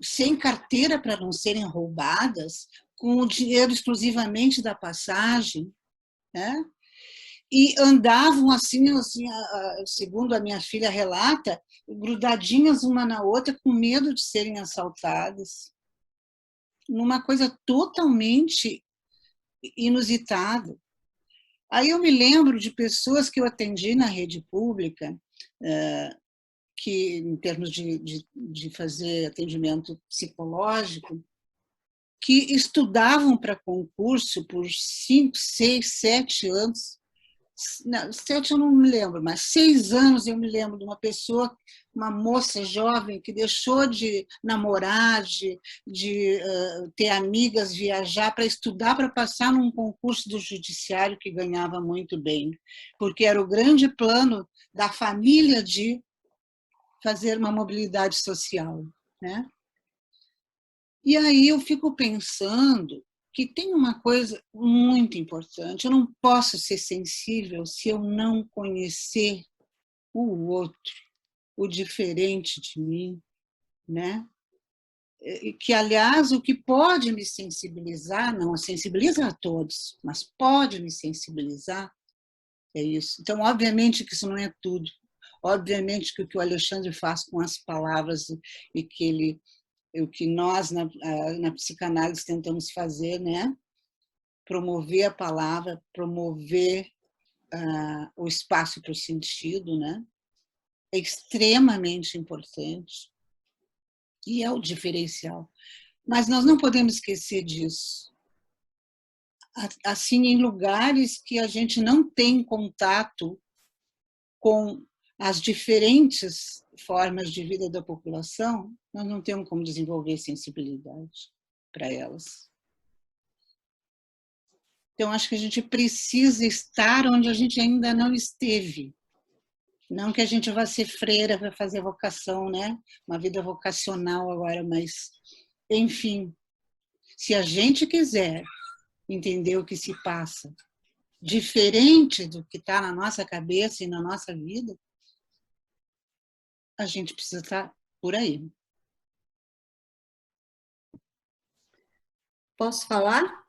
sem carteira para não serem roubadas, com o dinheiro exclusivamente da passagem, né? E andavam assim, segundo a minha filha relata, grudadinhas uma na outra, com medo de serem assaltadas. Numa coisa totalmente inusitada. Aí eu me lembro de pessoas que eu atendi na rede pública, que, em termos de fazer atendimento psicológico, que estudavam para concurso por 5, 6, 7 anos. Não, 7 eu não me lembro, mas 6 anos eu me lembro de uma pessoa, uma moça jovem que deixou de namorar, de ter amigas, viajar para estudar, para passar num concurso do judiciário que ganhava muito bem, porque era o grande plano da família de fazer uma mobilidade social, né? E aí eu fico pensando que tem uma coisa muito importante, eu não posso ser sensível se eu não conhecer o outro, o diferente de mim, né? E que, aliás, o que pode me sensibilizar, não sensibiliza a todos, mas pode me sensibilizar, é isso. Então, obviamente que isso não é tudo. Obviamente que o que o Alexandre faz com as palavras e que o que nós na psicanálise tentamos fazer, né? Promover a palavra, promover o espaço para o sentido, né? É extremamente importante e é o diferencial. Mas nós não podemos esquecer disso. Assim, em lugares que a gente não tem contato com as diferentes formas de vida da população, nós não temos como desenvolver sensibilidade para elas. Então, acho que a gente precisa estar onde a gente ainda não esteve. Não que a gente vá ser freira para fazer vocação, né? Uma vida vocacional agora, mas, enfim, se a gente quiser entender o que se passa, diferente do que está na nossa cabeça e na nossa vida, a gente precisa estar por aí. Posso falar?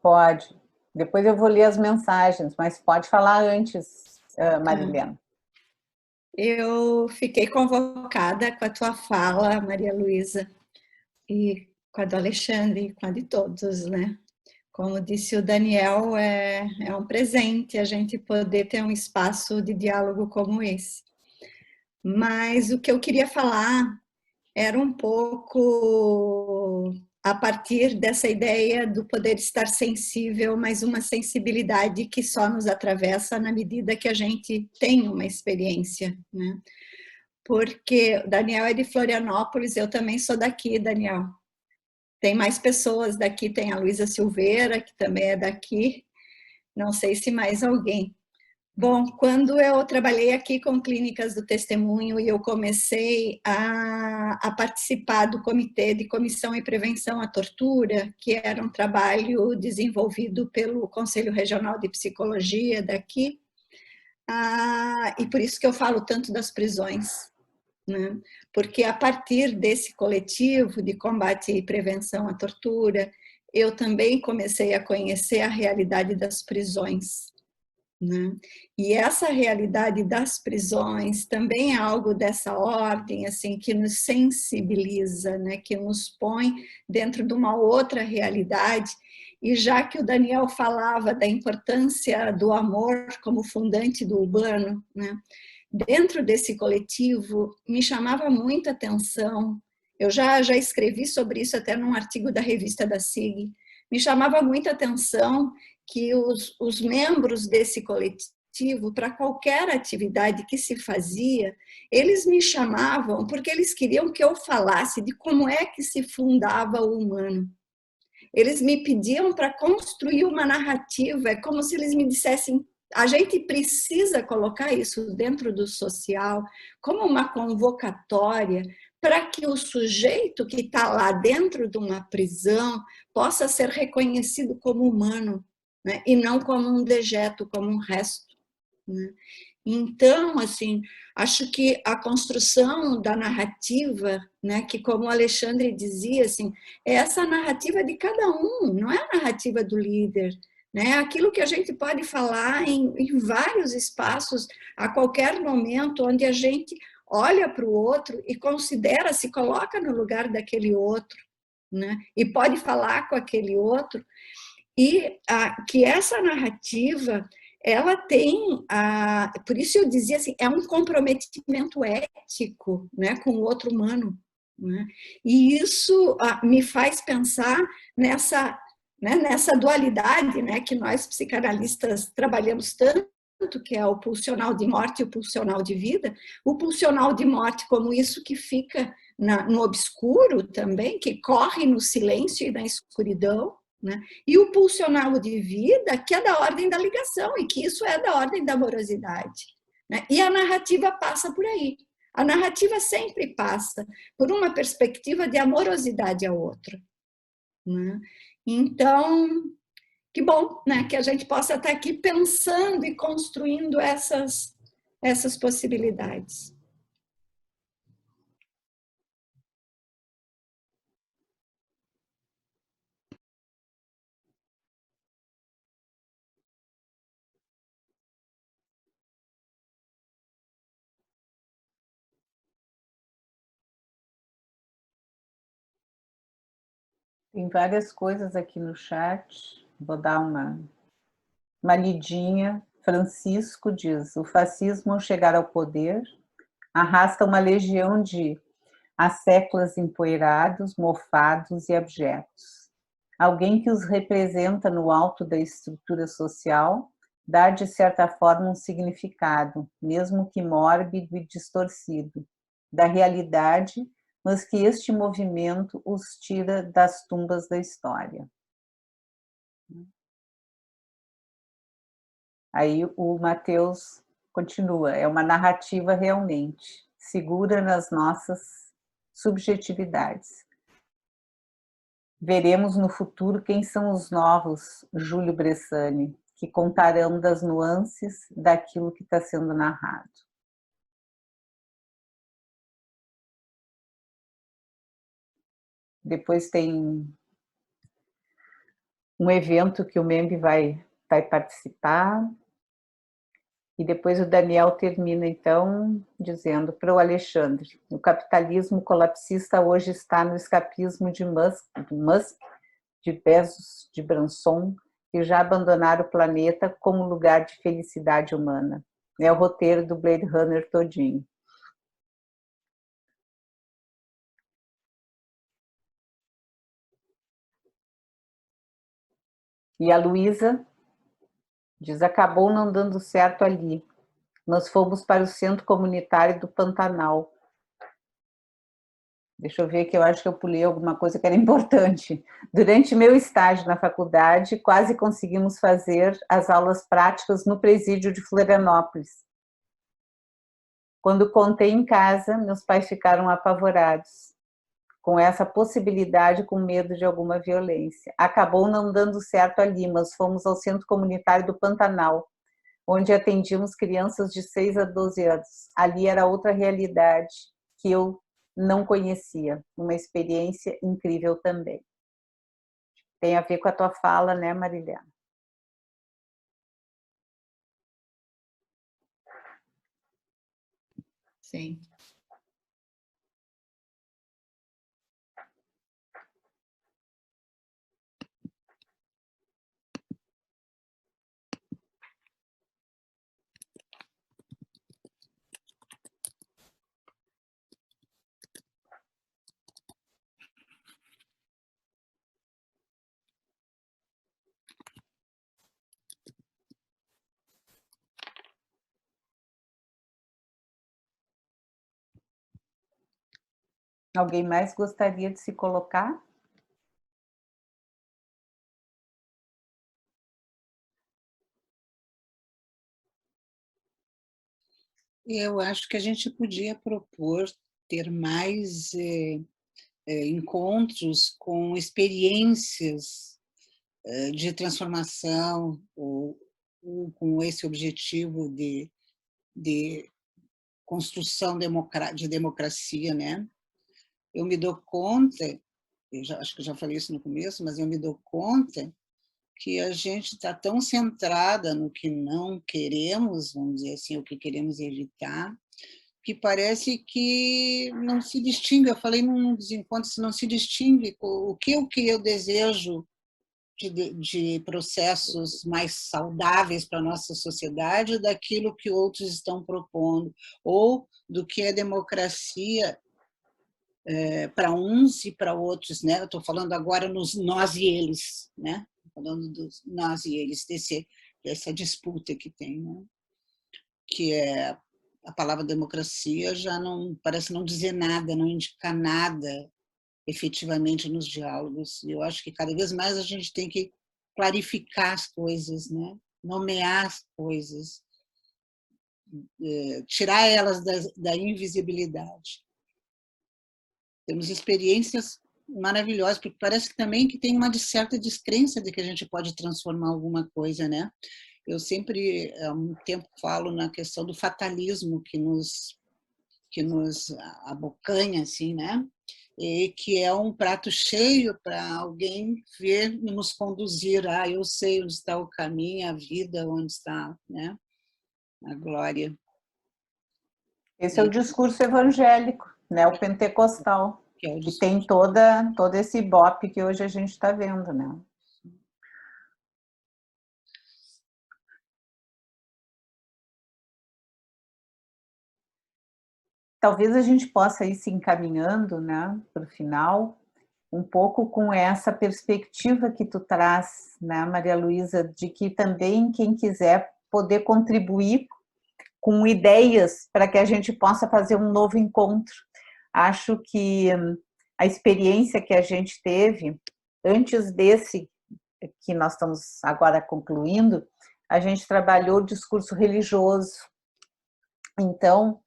Pode. Depois eu vou ler as mensagens, mas pode falar antes, Marilena. Eu fiquei convocada com a tua fala, Maria Luísa, e com a do Alexandre, e com a de todos, né? Como disse o Daniel, é um presente a gente poder ter um espaço de diálogo como esse. Mas o que eu queria falar era um pouco a partir dessa ideia do poder estar sensível, mas uma sensibilidade que só nos atravessa na medida que a gente tem uma experiência, né? Porque o Daniel é de Florianópolis, eu também sou daqui, Daniel. Tem mais pessoas daqui, tem a Luísa Silveira, que também é daqui, não sei se mais alguém. Bom, quando eu trabalhei aqui com Clínicas do Testemunho e eu comecei a participar do Comitê de Comissão e Prevenção à Tortura, que era um trabalho desenvolvido pelo Conselho Regional de Psicologia daqui, e por isso que eu falo tanto das prisões, né? Porque a partir desse coletivo de combate e prevenção à tortura, eu também comecei a conhecer a realidade das prisões, né? E essa realidade das prisões também é algo dessa ordem, assim, que nos sensibiliza, né? Que nos põe dentro de uma outra realidade. E já que o Daniel falava da importância do amor como fundante do urbano, né? Dentro desse coletivo me chamava muita atenção. Eu já escrevi sobre isso até num artigo da revista da SIG. Me chamava muita atenção que os membros desse coletivo, para qualquer atividade que se fazia, eles me chamavam porque eles queriam que eu falasse de como é que se fundava o humano. Eles me pediam para construir uma narrativa, é como se eles me dissessem: a gente precisa colocar isso dentro do social como uma convocatória para que o sujeito que está lá dentro de uma prisão possa ser reconhecido como humano, né? E não como um dejeto, como um resto, né? Então, assim, acho que a construção da narrativa, né, que como o Alexandre dizia, assim, é essa narrativa de cada um, não é a narrativa do líder, né? Aquilo que a gente pode falar em vários espaços, a qualquer momento, onde a gente olha para o outro e considera, se coloca no lugar daquele outro, né? E pode falar com aquele outro, e que essa narrativa, ela tem, por isso eu dizia assim, é um comprometimento ético, né, com o outro humano, né? E isso me faz pensar nessa, né, nessa dualidade, né, que nós psicanalistas trabalhamos tanto, que é o pulsional de morte e o pulsional de vida. O pulsional de morte como isso que fica no obscuro também, que corre no silêncio e na escuridão, né? E o pulsional de vida, que é da ordem da ligação, e que isso é da ordem da amorosidade, né? E a narrativa passa por aí. A narrativa sempre passa por uma perspectiva de amorosidade ao outro, né? Então, que bom, né, que a gente possa estar aqui pensando e construindo essas possibilidades. Tem várias coisas aqui no chat, vou dar uma lidinha. Francisco diz: o fascismo, ao chegar ao poder, arrasta uma legião de asseclas empoeirados, mofados e abjetos. Alguém que os representa no alto da estrutura social dá, de certa forma, um significado, mesmo que mórbido e distorcido, da realidade, mas que este movimento os tira das tumbas da história. Aí o Mateus continua: é uma narrativa realmente, segura nas nossas subjetividades. Veremos no futuro quem são os novos Júlio Bressani, que contarão das nuances daquilo que está sendo narrado. Depois tem um evento que o Membe vai participar. E depois o Daniel termina, então, dizendo para o Alexandre: o capitalismo colapsista hoje está no escapismo de Musk, de Bezos, de Branson, que já abandonaram o planeta como lugar de felicidade humana. É o roteiro do Blade Runner todinho. E a Luísa diz, acabou não dando certo ali. Nós fomos para o centro comunitário do Pantanal. Deixa eu ver que eu acho que eu pulei alguma coisa que era importante. Durante meu estágio na faculdade, quase conseguimos fazer as aulas práticas no presídio de Florianópolis. Quando contei em casa, meus pais ficaram apavorados com essa possibilidade, com medo de alguma violência. Acabou não dando certo ali, mas fomos ao centro comunitário do Pantanal, onde atendíamos crianças de 6 a 12 anos. Ali era outra realidade que eu não conhecia, uma experiência incrível também. Tem a ver com a tua fala, né, Marilena? Sim. Alguém mais gostaria de se colocar? Eu acho que a gente podia propor ter mais encontros com experiências de transformação ou com esse objetivo de construção de democracia, né? Eu me dou conta, acho que eu já falei isso no começo, mas eu me dou conta que a gente está tão centrada no que não queremos, vamos dizer assim, o que queremos evitar, que parece que não se distingue. Eu falei num dos encontros, não se distingue o que eu desejo de processos mais saudáveis para a nossa sociedade daquilo que outros estão propondo, ou do que é democracia para uns e para outros, né? Eu estou falando agora nos nós e eles, né? Falando dos nós e eles, dessa disputa que tem, né? Que é a palavra democracia já não parece não dizer nada, não indicar nada efetivamente nos diálogos. E eu acho que cada vez mais a gente tem que clarificar as coisas, né? Nomear as coisas, tirar elas da invisibilidade. Temos experiências maravilhosas, porque parece que também que tem uma certa descrença de que a gente pode transformar alguma coisa, né? Eu sempre, há um tempo, falo na questão do fatalismo que nos abocanha, assim, né? E que é um prato cheio para alguém ver e nos conduzir. Ah, eu sei onde está o caminho, a vida, onde está, né? A glória. Esse é o discurso evangélico, né? O pentecostal, que tem todo esse ibope que hoje a gente está vendo, né? Talvez a gente possa ir se encaminhando, né, para o final, um pouco com essa perspectiva que tu traz, né, Maria Luísa, de que também quem quiser poder contribuir com ideias para que a gente possa fazer um novo encontro. Acho que a experiência que a gente teve, antes desse que nós estamos agora concluindo, a gente trabalhou o discurso religioso. Então,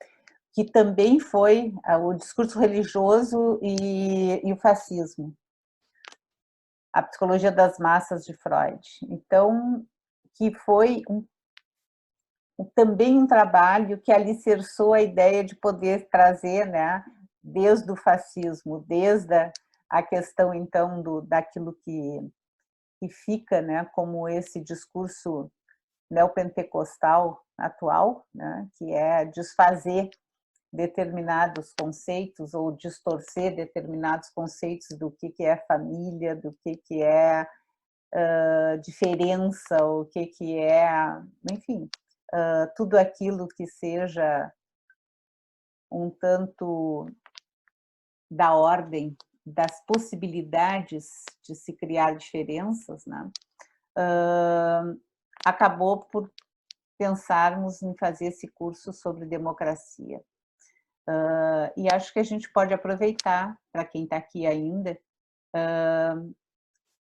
que também foi o discurso religioso e o fascismo, a psicologia das massas de Freud. Então, que foi também um trabalho que alicerçou a ideia de poder trazer, né, desde o fascismo, desde a questão, então, daquilo que fica, né, como esse discurso neopentecostal atual, né, que é desfazer determinados conceitos ou distorcer determinados conceitos do que é família, do que é diferença, o que é, enfim, tudo aquilo que seja um tanto da ordem das possibilidades de se criar diferenças, né? acabou por pensarmos em fazer esse curso sobre democracia. E acho que a gente pode aproveitar, para quem está aqui ainda,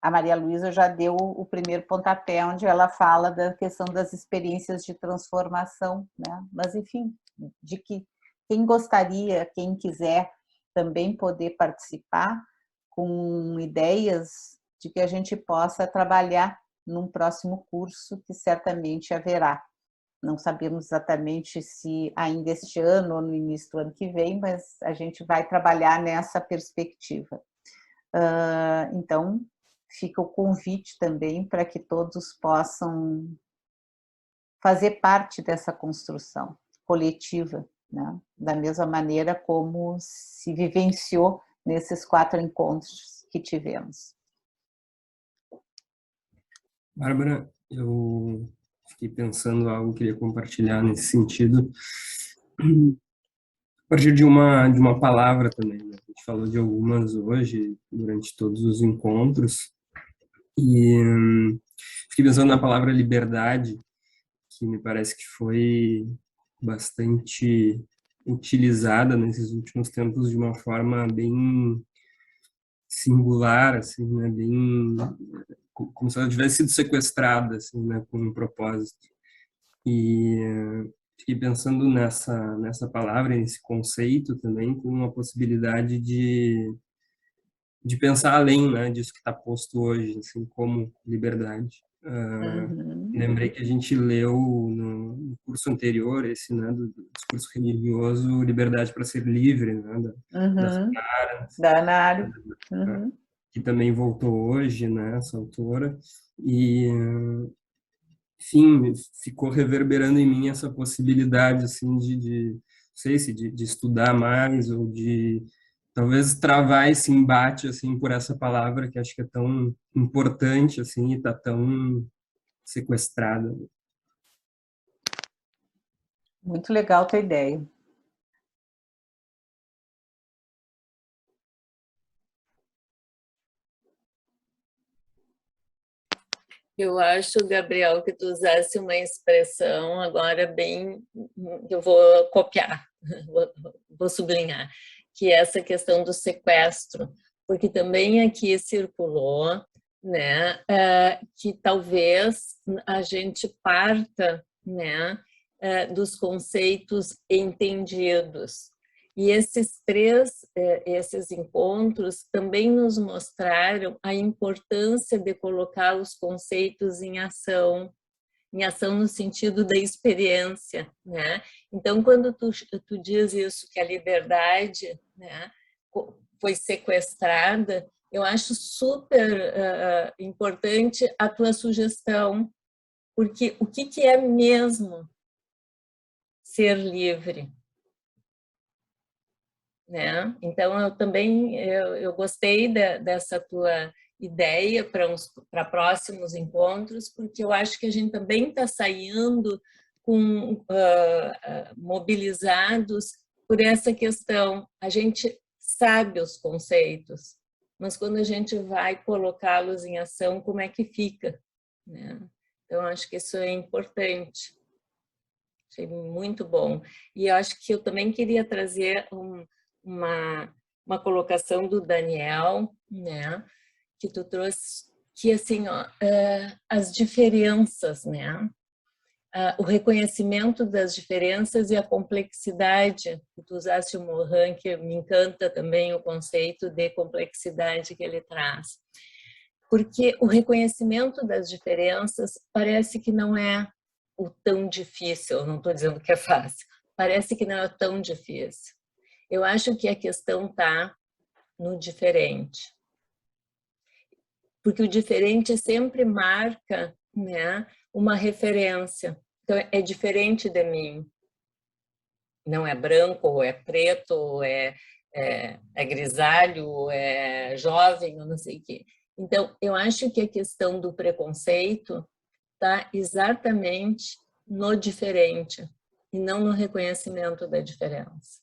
a Maria Luísa já deu o primeiro pontapé, onde ela fala da questão das experiências de transformação, né? Mas, enfim, de que quem gostaria, quem quiser também poder participar com ideias de que a gente possa trabalhar num próximo curso que certamente haverá. Não sabemos exatamente se ainda este ano ou no início do ano que vem, mas a gente vai trabalhar nessa perspectiva. Então, fica o convite também para que todos possam fazer parte dessa construção coletiva, né? Da mesma maneira como se vivenciou nesses 4 encontros que tivemos. Bárbara, eu fiquei pensando algo que queria compartilhar nesse sentido, a partir de uma palavra também, né? A gente falou de algumas hoje, durante todos os encontros, e fiquei pensando na palavra liberdade, que me parece que foi bastante utilizada nesses últimos tempos de uma forma bem singular, assim, né? Bem como se ela tivesse sido sequestrada, assim, né? Com um propósito. E fiquei pensando nessa palavra, nesse conceito também, com uma possibilidade de pensar além, né, disso que está posto hoje, assim, como liberdade. Lembrei que a gente leu no curso anterior, esse, né, do discurso religioso, Liberdade para Ser Livre, né, da Hannah Arendt, que também voltou hoje, né, essa autora, e enfim, ficou reverberando em mim essa possibilidade, assim, não sei se de estudar mais ou de talvez travar esse embate, assim, por essa palavra que acho que é tão importante, assim, e está tão sequestrada. Muito legal a tua ideia. Eu acho, Gabriel, que tu usasse uma expressão agora bem, eu vou copiar, vou sublinhar, que é essa questão do sequestro, porque também aqui circulou, né, que talvez a gente parta, né, dos conceitos entendidos. E esses encontros também nos mostraram a importância de colocar os conceitos em ação no sentido da experiência, né? Então, quando tu diz isso, que a liberdade, né, foi sequestrada, eu acho super importante a tua sugestão, porque o que é mesmo ser livre? Né? Então, eu gostei dessa tua ideia para próximos encontros, porque eu acho que a gente também está saindo mobilizados por essa questão. A gente sabe os conceitos, mas quando a gente vai colocá-los em ação, como é que fica? Né? Então, acho que isso é importante. Achei muito bom. E eu acho que eu também queria trazer uma colocação do Daniel, né, que tu trouxe, que assim, ó, as diferenças, né, o reconhecimento das diferenças e a complexidade, que tu usaste o Morin, que me encanta também o conceito de complexidade que ele traz. Porque o reconhecimento das diferenças parece que não é o tão difícil, não estou dizendo que é fácil, parece que não é tão difícil. Eu acho que a questão está no diferente. Porque o diferente sempre marca, né, uma referência. Então, é diferente de mim. Não é branco, ou é preto, ou é grisalho, ou é jovem, ou não sei o quê. Então, eu acho que a questão do preconceito está exatamente no diferente e não no reconhecimento da diferença.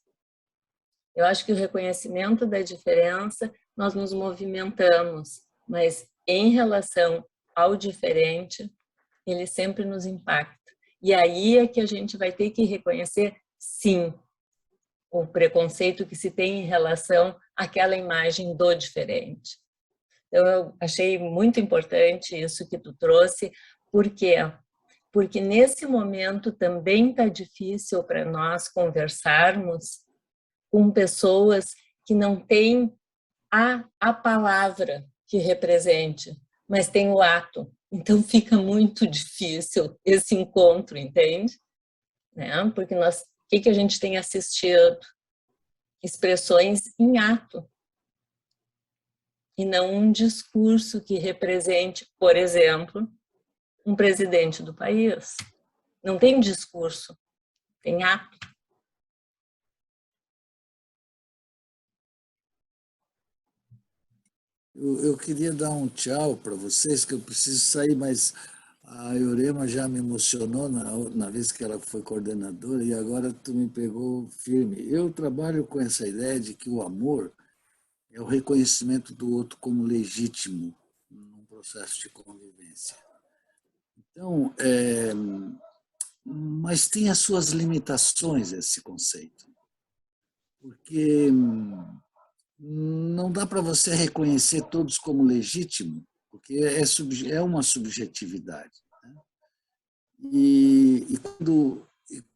Eu acho que o reconhecimento da diferença, nós nos movimentamos, mas em relação ao diferente, ele sempre nos impacta. E aí é que a gente vai ter que reconhecer, sim, o preconceito que se tem em relação àquela imagem do diferente. Então, eu achei muito importante isso que tu trouxe. Por quê? Porque nesse momento também está difícil para nós conversarmos com pessoas que não têm a palavra que represente, mas tem o ato. Então fica muito difícil esse encontro, entende? Né? Porque o que a gente tem assistido? Expressões em ato. E não um discurso que represente, por exemplo, um presidente do país. Não tem discurso, tem ato. Eu queria dar um tchau para vocês, que eu preciso sair, mas a Eurema já me emocionou na vez que ela foi coordenadora e agora tu me pegou firme. Eu trabalho com essa ideia de que o amor é o reconhecimento do outro como legítimo num processo de convivência. Então, mas tem as suas limitações esse conceito, porque não dá para você reconhecer todos como legítimo, porque é uma subjetividade. Né? E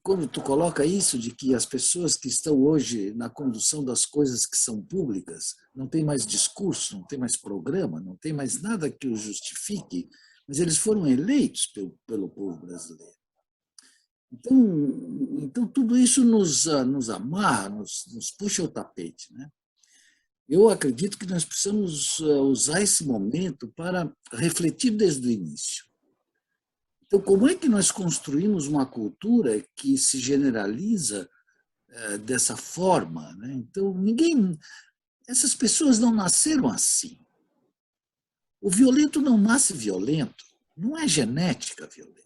quando tu coloca isso de que as pessoas que estão hoje na condução das coisas que são públicas não tem mais discurso, não tem mais programa, não tem mais nada que o justifique, mas eles foram eleitos pelo povo brasileiro. Então tudo isso nos amarra, nos puxa o tapete, né? Eu acredito que nós precisamos usar esse momento para refletir desde o início. Então, como é que nós construímos uma cultura que se generaliza dessa forma? Né? Então, essas pessoas não nasceram assim. O violento não nasce violento, não é genética a violência.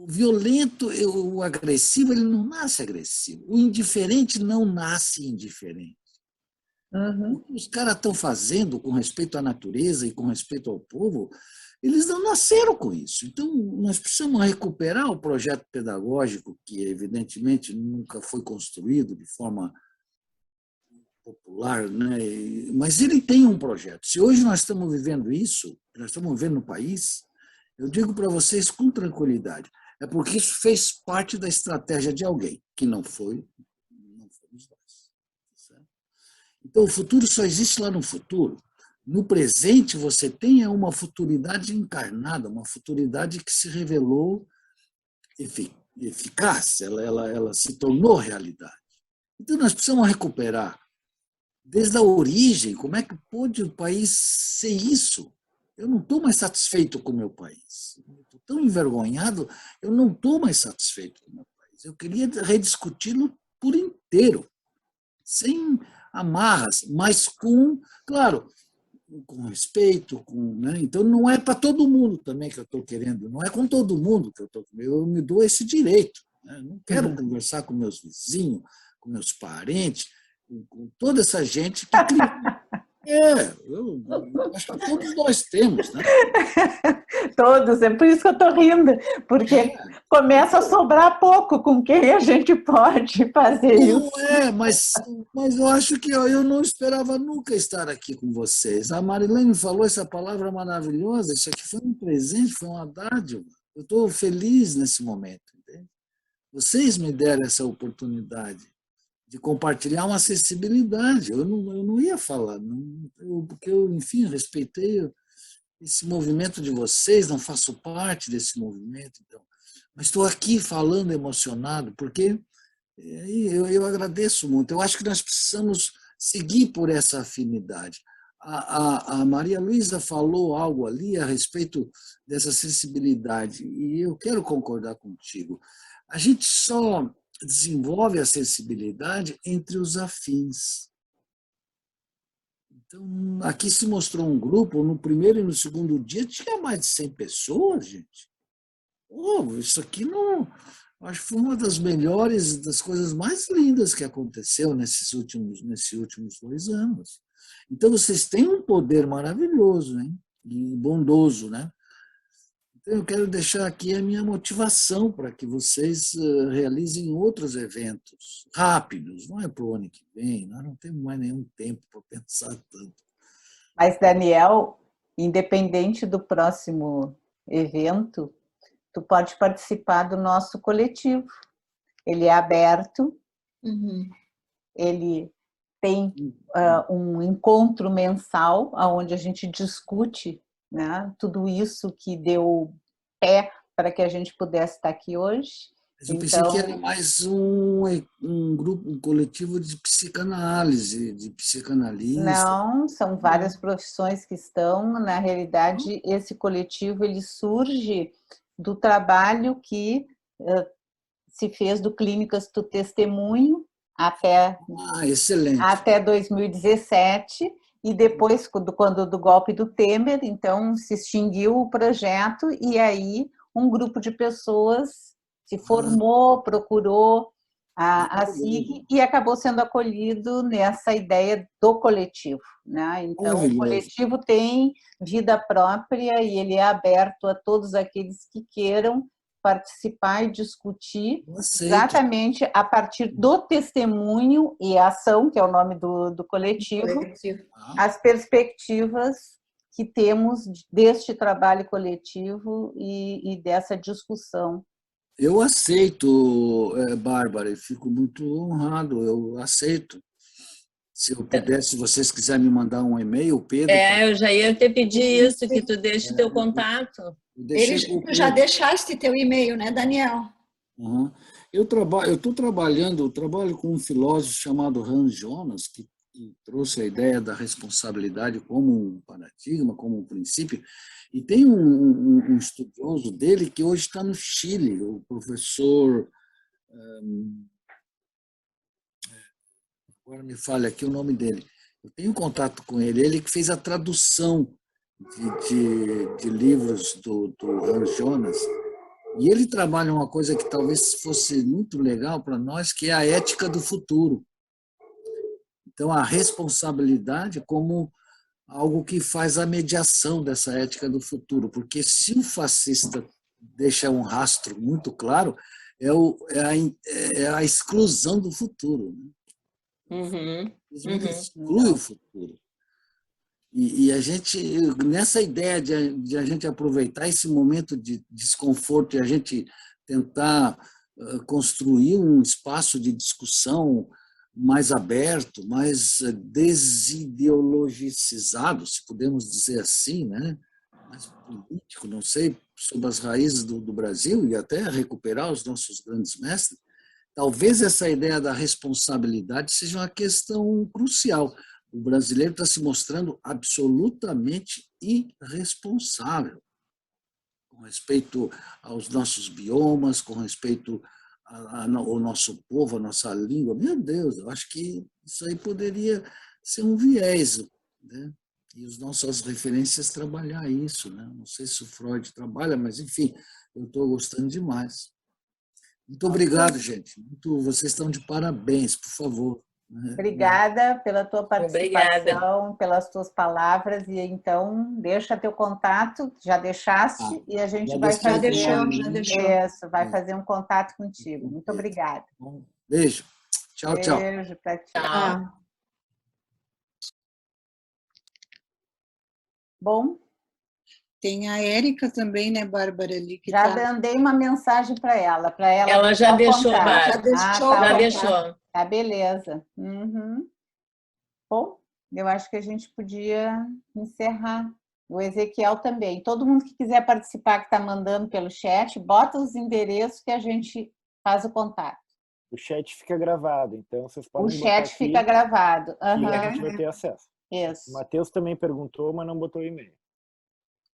O violento, o agressivo, ele não nasce agressivo. O indiferente não nasce indiferente. Uhum. O que os caras estão fazendo com respeito à natureza e com respeito ao povo, eles não nasceram com isso. Então, nós precisamos recuperar o projeto pedagógico, que evidentemente nunca foi construído de forma popular, né? Mas ele tem um projeto. Se hoje nós estamos vivendo isso, nós estamos vivendo no país, eu digo para vocês com tranquilidade, é porque isso fez parte da estratégia de alguém, que não fomos nós. Certo? Então, o futuro só existe lá no futuro. No presente, você tem uma futuridade encarnada, uma futuridade que se revelou eficaz, ela se tornou realidade. Então, nós precisamos recuperar, desde a origem, como é que pôde o país ser isso? Eu não estou mais satisfeito com o meu país. Estou tão envergonhado, eu não estou mais satisfeito com o meu país. Eu queria rediscuti-lo por inteiro, sem amarras, mas claro, com respeito. Né? Então, não é para todo mundo também que eu estou querendo, não é com todo mundo que eu me dou esse direito. Né? Eu não quero conversar com meus vizinhos, com meus parentes, com toda essa gente que eu acho que todos nós temos, né? Todos, é por isso que eu estou rindo, porque começa a sobrar pouco com quem a gente pode fazer isso. Mas eu acho que eu não esperava nunca estar aqui com vocês. A Marilene falou essa palavra maravilhosa, isso aqui foi um presente, foi uma dádiva. Eu estou feliz nesse momento, entende? Vocês me deram essa oportunidade de compartilhar uma acessibilidade. Eu não ia falar, porque eu, enfim, respeitei esse movimento de vocês, não faço parte desse movimento, então. Mas estou aqui falando emocionado, porque eu agradeço muito. Eu acho que nós precisamos seguir por essa afinidade. A Maria Luísa falou algo ali a respeito dessa sensibilidade, e eu quero concordar contigo. A gente só desenvolve a sensibilidade entre os afins. Então, aqui se mostrou um grupo, no primeiro e no segundo dia tinha mais de 100 pessoas, gente. Isso aqui não... Acho que foi uma das melhores, das coisas mais lindas que aconteceu nesses últimos 2 anos. Então, vocês têm um poder maravilhoso, hein? e bondoso, né? Então, eu quero deixar aqui a minha motivação para que vocês realizem outros eventos rápidos, não é para o ano que vem, nós não temos mais nenhum tempo para pensar tanto. Mas, Daniel, independente do próximo evento, tu pode participar do nosso coletivo. Ele é aberto, ele tem um encontro mensal, onde a gente discute, né, tudo isso que deu pé para que a gente pudesse estar aqui hoje. Mas eu pensei que era mais um grupo, um coletivo de psicanálise, de psicanalista. Não, são várias profissões que estão. Na realidade, esse coletivo ele surge do trabalho que se fez do Clínicas do Testemunho até 2017, e depois, quando do golpe do Temer, então se extinguiu o projeto, e aí um grupo de pessoas se formou, procurou a SIG e acabou sendo acolhido nessa ideia do coletivo, né? Então, o coletivo tem vida própria e ele é aberto a todos aqueles que queiram participar e discutir exatamente a partir do testemunho e ação, que é o nome do coletivo, as perspectivas que temos deste trabalho coletivo e dessa discussão. Eu aceito, Bárbara, e fico muito honrado, eu aceito. Se eu pudesse, se vocês quiserem me mandar um e-mail, Pedro... eu já ia te pedir isso, que tu deixe teu contato. Tu já deixaste teu e-mail, né, Daniel? Uhum. Eu trabalho com um filósofo chamado Hans Jonas, que trouxe a ideia da responsabilidade como um paradigma, como um princípio, e tem um estudioso dele que hoje está no Chile, o professor... agora me falha aqui o nome dele. Eu tenho contato com ele, ele que fez a tradução de livros do Hans Jonas, e ele trabalha uma coisa que talvez fosse muito legal para nós, que é a ética do futuro. Então, a responsabilidade como algo que faz a mediação dessa ética do futuro, porque se o fascista deixa um rastro muito claro, é a exclusão do futuro. Exclui o futuro. E a gente, nessa ideia de a gente aproveitar esse momento de desconforto e a gente tentar construir um espaço de discussão mais aberto, mais desideologicizado, se podemos dizer assim, né? Mais político, não sei, sobre as raízes do Brasil e até recuperar os nossos grandes mestres, talvez essa ideia da responsabilidade seja uma questão crucial. O brasileiro está se mostrando absolutamente irresponsável com respeito aos nossos biomas, com respeito ao nosso povo, à nossa língua. Meu Deus, eu acho que isso aí poderia ser um viés, né? E as nossas referências trabalhar isso, né? Não sei se o Freud trabalha, mas, enfim, eu estou gostando demais. Muito obrigado, gente. Vocês estão de parabéns, por favor. Obrigada pela tua participação, pelas tuas palavras, e então deixa teu contato, já deixaste, e a gente vai fazer, vai fazer um contato contigo. Muito obrigada. Beijo. Tchau, tchau. Beijo para ti. Bom, tem a Érica também, né, Bárbara? Ali, que já mandei uma mensagem para ela. Ela já deixou, Bárbara. Já deixou. Tá, beleza. Bom, eu acho que a gente podia encerrar. O Ezequiel também. Todo mundo que quiser participar, que está mandando pelo chat, bota os endereços que a gente faz o contato. O chat fica gravado, então vocês podem botar. O chat fica gravado. E a gente vai ter acesso. Isso. O Matheus também perguntou, mas não botou e-mail.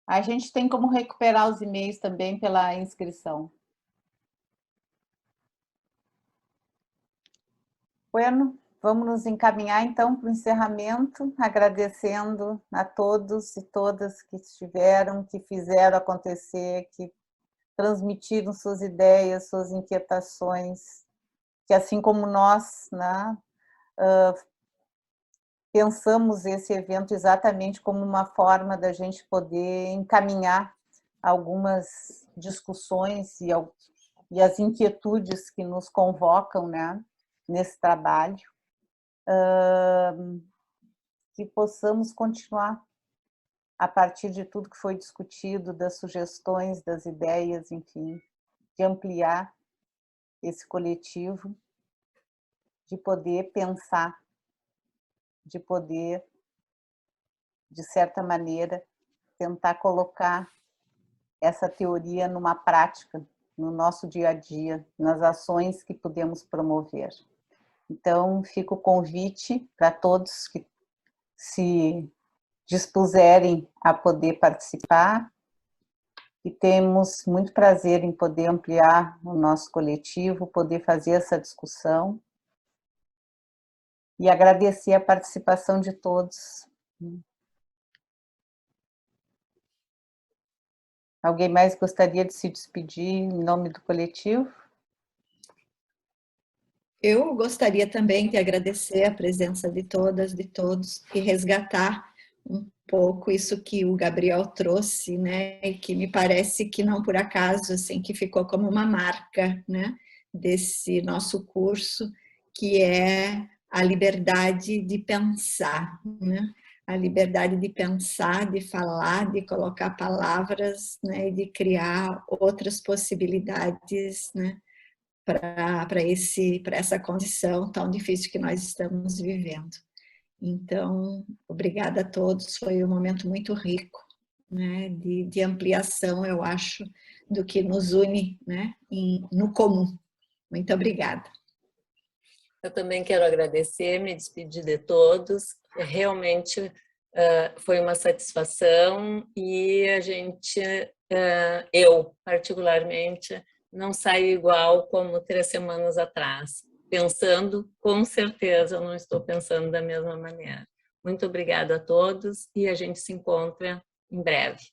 A gente tem como recuperar os e-mails também pela inscrição. Bueno, vamos nos encaminhar então para o encerramento, agradecendo a todos e todas que estiveram, que fizeram acontecer, que transmitiram suas ideias, suas inquietações, que assim como nós, né, pensamos esse evento exatamente como uma forma da gente poder encaminhar algumas discussões e as inquietudes que nos convocam, né, nesse trabalho, que possamos continuar a partir de tudo que foi discutido, das sugestões, das ideias, enfim, de ampliar esse coletivo, de poder pensar, de poder, de certa maneira, tentar colocar essa teoria numa prática, no nosso dia a dia, nas ações que podemos promover. Então, fica o convite para todos que se dispuserem a poder participar, e temos muito prazer em poder ampliar o nosso coletivo, poder fazer essa discussão, e agradecer a participação de todos. Alguém mais gostaria de se despedir em nome do coletivo? Eu gostaria também de agradecer a presença de todas, de todos, e resgatar um pouco isso que o Gabriel trouxe, né, e que me parece que não por acaso, assim, que ficou como uma marca, né, desse nosso curso, que é a liberdade de pensar, né, a liberdade de pensar, de falar, de colocar palavras, né, e de criar outras possibilidades, né, para essa condição tão difícil que nós estamos vivendo. Então, obrigada a todos, foi um momento muito rico, né, de ampliação, eu acho, do que nos une, né, no comum. Muito obrigada. Eu também quero agradecer, me despedir de todos, realmente foi uma satisfação e a gente, eu particularmente, não saio igual como 3 semanas atrás. Pensando, com certeza, eu não estou pensando da mesma maneira. Muito obrigada a todos e a gente se encontra em breve.